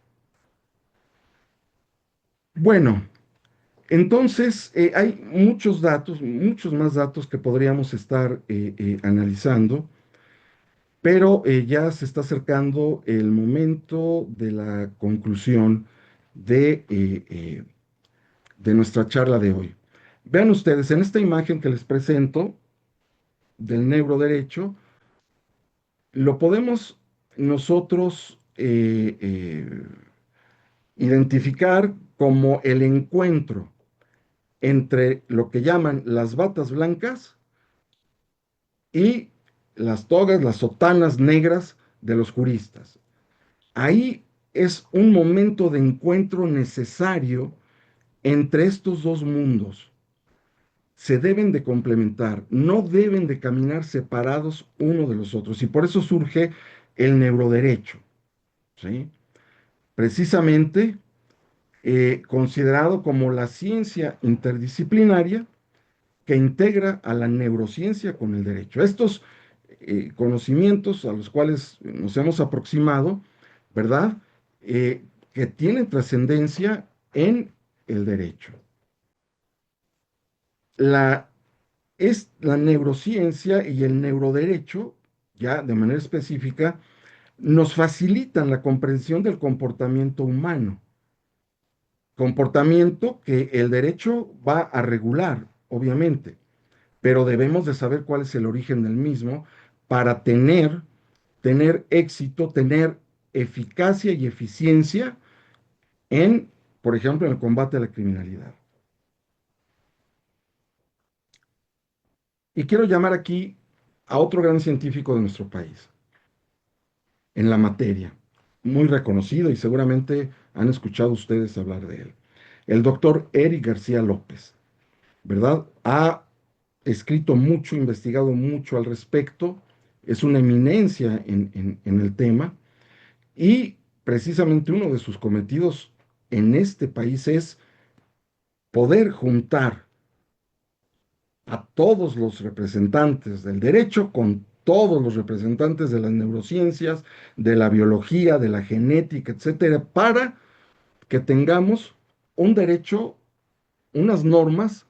Bueno, entonces hay muchos datos, muchos más datos que podríamos estar analizando, pero ya se está acercando el momento de la conclusión de nuestra charla de hoy. Vean ustedes, en esta imagen que les presento del neuroderecho, lo podemos nosotros identificar como el encuentro entre lo que llaman las batas blancas y las togas, las sotanas negras de los juristas. Ahí es un momento de encuentro necesario entre estos dos mundos. Se deben de complementar, no deben de caminar separados uno de los otros. Y por eso surge el neuroderecho, ¿sí? Precisamente considerado como la ciencia interdisciplinaria que integra a la neurociencia con el derecho. Estos conocimientos a los cuales nos hemos aproximado, ¿verdad? Que tienen trascendencia en el derecho. La, la neurociencia y el neuroderecho, ya de manera específica, nos facilitan la comprensión del comportamiento humano, comportamiento que el derecho va a regular, obviamente, pero debemos de saber cuál es el origen del mismo para tener éxito, tener eficacia y eficiencia en, por ejemplo, en el combate a la criminalidad. Y quiero llamar aquí a otro gran científico de nuestro país, en la materia, muy reconocido y seguramente han escuchado ustedes hablar de él. El doctor Eric García López, ¿verdad? Ha escrito mucho, investigado mucho al respecto, es una eminencia en el tema y precisamente uno de sus cometidos en este país es poder juntar a todos los representantes del derecho con todos los representantes de las neurociencias, de la biología, de la genética, etcétera, para que tengamos un derecho, unas normas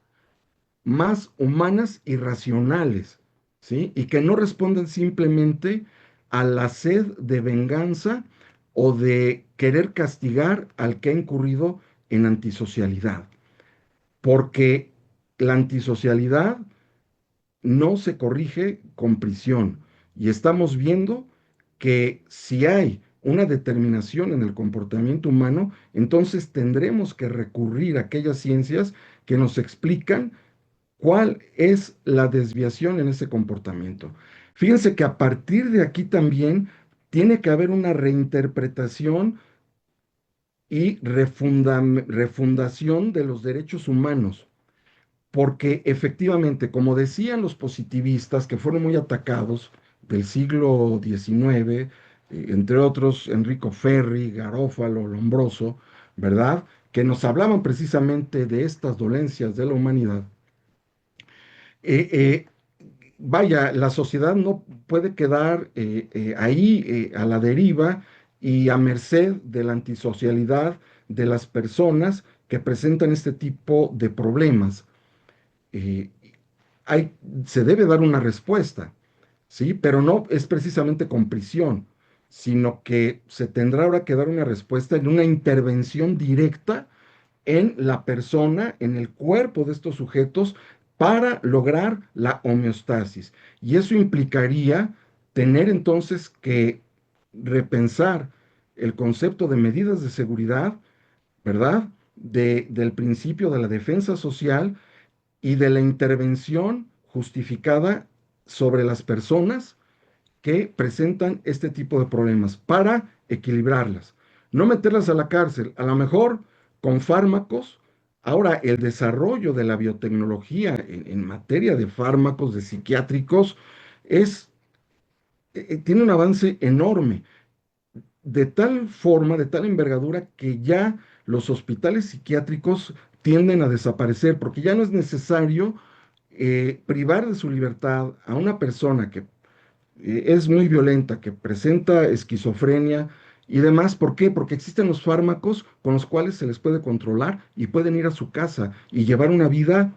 más humanas y racionales, ¿sí? Y que no respondan simplemente a la sed de venganza o de querer castigar al que ha incurrido en antisocialidad, porque la antisocialidad no se corrige con prisión. Y estamos viendo que si hay una determinación en el comportamiento humano, entonces tendremos que recurrir a aquellas ciencias que nos explican cuál es la desviación en ese comportamiento. Fíjense que a partir de aquí también tiene que haber una reinterpretación y refundación de los derechos humanos. Porque efectivamente, como decían los positivistas que fueron muy atacados del siglo XIX, entre otros Enrico Ferri, Garófalo, Lombroso, ¿verdad? Que nos hablaban precisamente de estas dolencias de la humanidad. Eh, eh, Vaya, la sociedad no puede quedar ahí a la deriva y a merced de la antisocialidad de las personas que presentan este tipo de problemas. Eh, hay, Se debe dar una respuesta, ¿sí? Pero no es precisamente con prisión, sino que se tendrá ahora que dar una respuesta en una intervención directa en la persona, en el cuerpo de estos sujetos, para lograr la homeostasis. Y eso implicaría tener entonces que repensar el concepto de medidas de seguridad, ¿verdad? Del principio de la defensa social y de la intervención justificada sobre las personas que presentan este tipo de problemas para equilibrarlas. No meterlas a la cárcel, a lo mejor con fármacos. Ahora, el desarrollo de la biotecnología en materia de fármacos, de psiquiátricos, es, tiene un avance enorme, de tal forma, de tal envergadura, que ya los hospitales psiquiátricos tienden a desaparecer, porque ya no es necesario privar de su libertad a una persona que es muy violenta, que presenta esquizofrenia y demás. ¿Por qué? Porque existen los fármacos con los cuales se les puede controlar y pueden ir a su casa y llevar una vida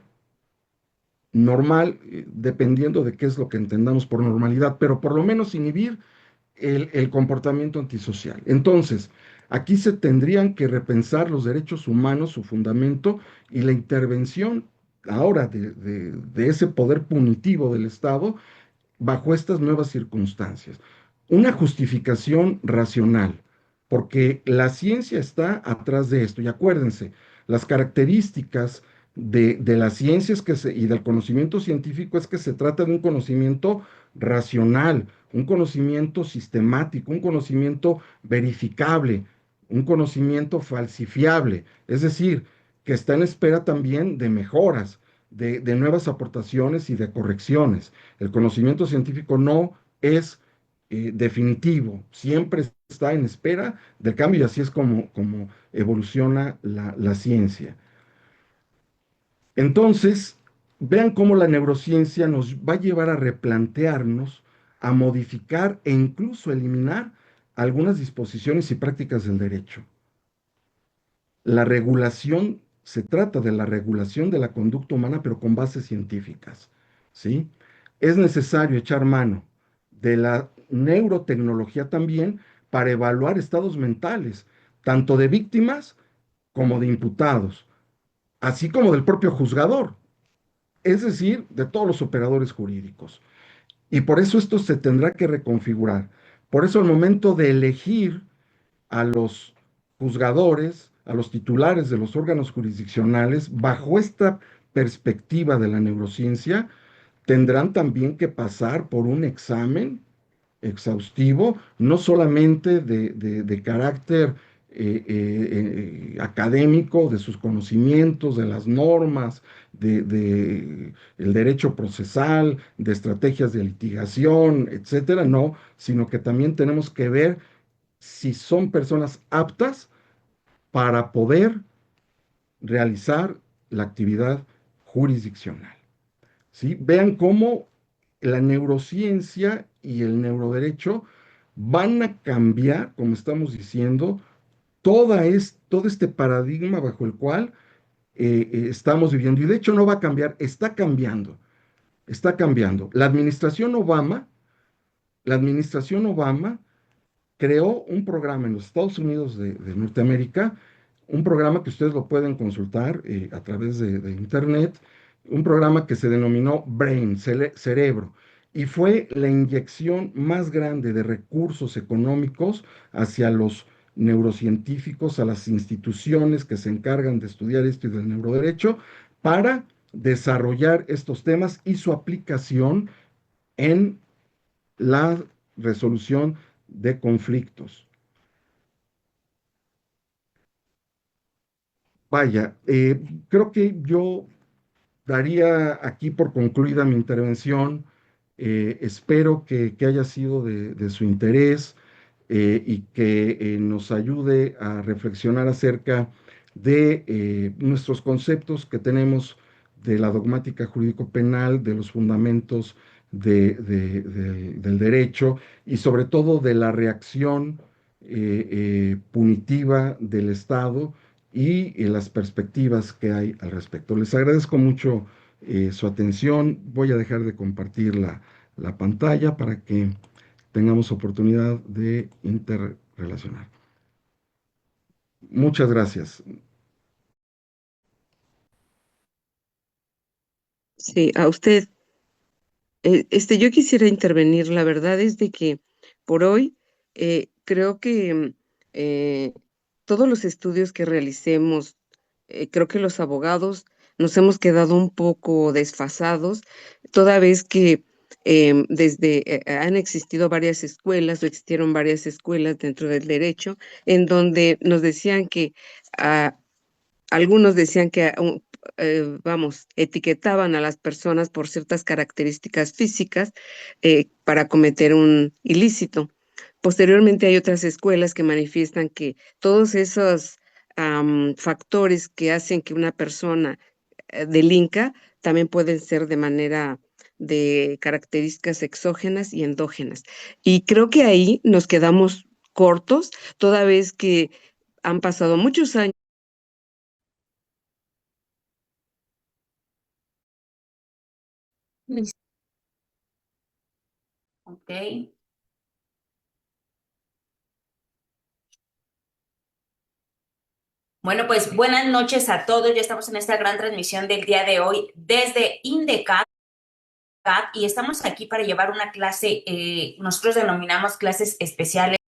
normal, dependiendo de qué es lo que entendamos por normalidad, pero por lo menos inhibir el comportamiento antisocial. Entonces, aquí se tendrían que repensar los derechos humanos, su fundamento y la intervención ahora de ese poder punitivo del Estado bajo estas nuevas circunstancias. Una justificación racional, porque la ciencia está atrás de esto. Y acuérdense, las características de las ciencias y del conocimiento científico es que se trata de un conocimiento racional, un conocimiento sistemático, un conocimiento verificable, un conocimiento falsifiable, es decir, que está en espera también de mejoras, de nuevas aportaciones y de correcciones. El conocimiento científico no es definitivo, siempre está en espera del cambio y así es como evoluciona la ciencia. Entonces, vean cómo la neurociencia nos va a llevar a replantearnos, a modificar e incluso eliminar algunas disposiciones y prácticas del derecho. La regulación, se trata de la regulación de la conducta humana, pero con bases científicas, ¿sí? Es necesario echar mano de la neurotecnología también para evaluar estados mentales, tanto de víctimas como de imputados, así como del propio juzgador, es decir, de todos los operadores jurídicos. Y por eso esto se tendrá que reconfigurar. Por eso al momento de elegir a los juzgadores, a los titulares de los órganos jurisdiccionales, bajo esta perspectiva de la neurociencia, tendrán también que pasar por un examen exhaustivo, no solamente de carácter académico, de sus conocimientos, de las normas, el derecho procesal, de estrategias de litigación, etcétera, no, sino que también tenemos que ver si son personas aptas para poder realizar la actividad jurisdiccional. ¿Sí? Vean cómo la neurociencia y el neuroderecho van a cambiar, como estamos diciendo, todo este paradigma bajo el cual estamos viviendo. Y de hecho no va a cambiar, está cambiando, está cambiando. La administración Obama creó un programa en los Estados Unidos de Norteamérica, un programa que ustedes lo pueden consultar a través de Internet, un programa que se denominó Brain, cerebro, y fue la inyección más grande de recursos económicos hacia los neurocientíficos, a las instituciones que se encargan de estudiar esto y del neuroderecho, para desarrollar estos temas y su aplicación en la resolución de conflictos. Vaya, creo que yo daría aquí por concluida mi intervención. Espero que haya sido de su interés y que nos ayude a reflexionar acerca de nuestros conceptos que tenemos de la dogmática jurídico-penal, de los fundamentos del derecho y sobre todo de la reacción punitiva del Estado y las perspectivas que hay al respecto. Les agradezco mucho su atención. Voy a dejar de compartir la pantalla para que tengamos oportunidad de interrelacionar. Muchas gracias. Sí, a usted. Yo quisiera intervenir. La verdad es de que por hoy creo que todos los estudios que realicemos, creo que los abogados nos hemos quedado un poco desfasados, toda vez que han existido varias escuelas o existieron varias escuelas dentro del derecho en donde nos decían que ah, algunos decían que, etiquetaban a las personas por ciertas características físicas para cometer un ilícito. Posteriormente hay otras escuelas que manifiestan que todos esos factores que hacen que una persona delinca también pueden ser de manera de características exógenas y endógenas. Y creo que ahí nos quedamos cortos, toda vez que han pasado muchos años. Listo. Ok. Bueno, pues buenas noches a todos. Ya estamos en esta gran transmisión del día de hoy desde INDECAT y estamos aquí para llevar una clase, nosotros denominamos clases especiales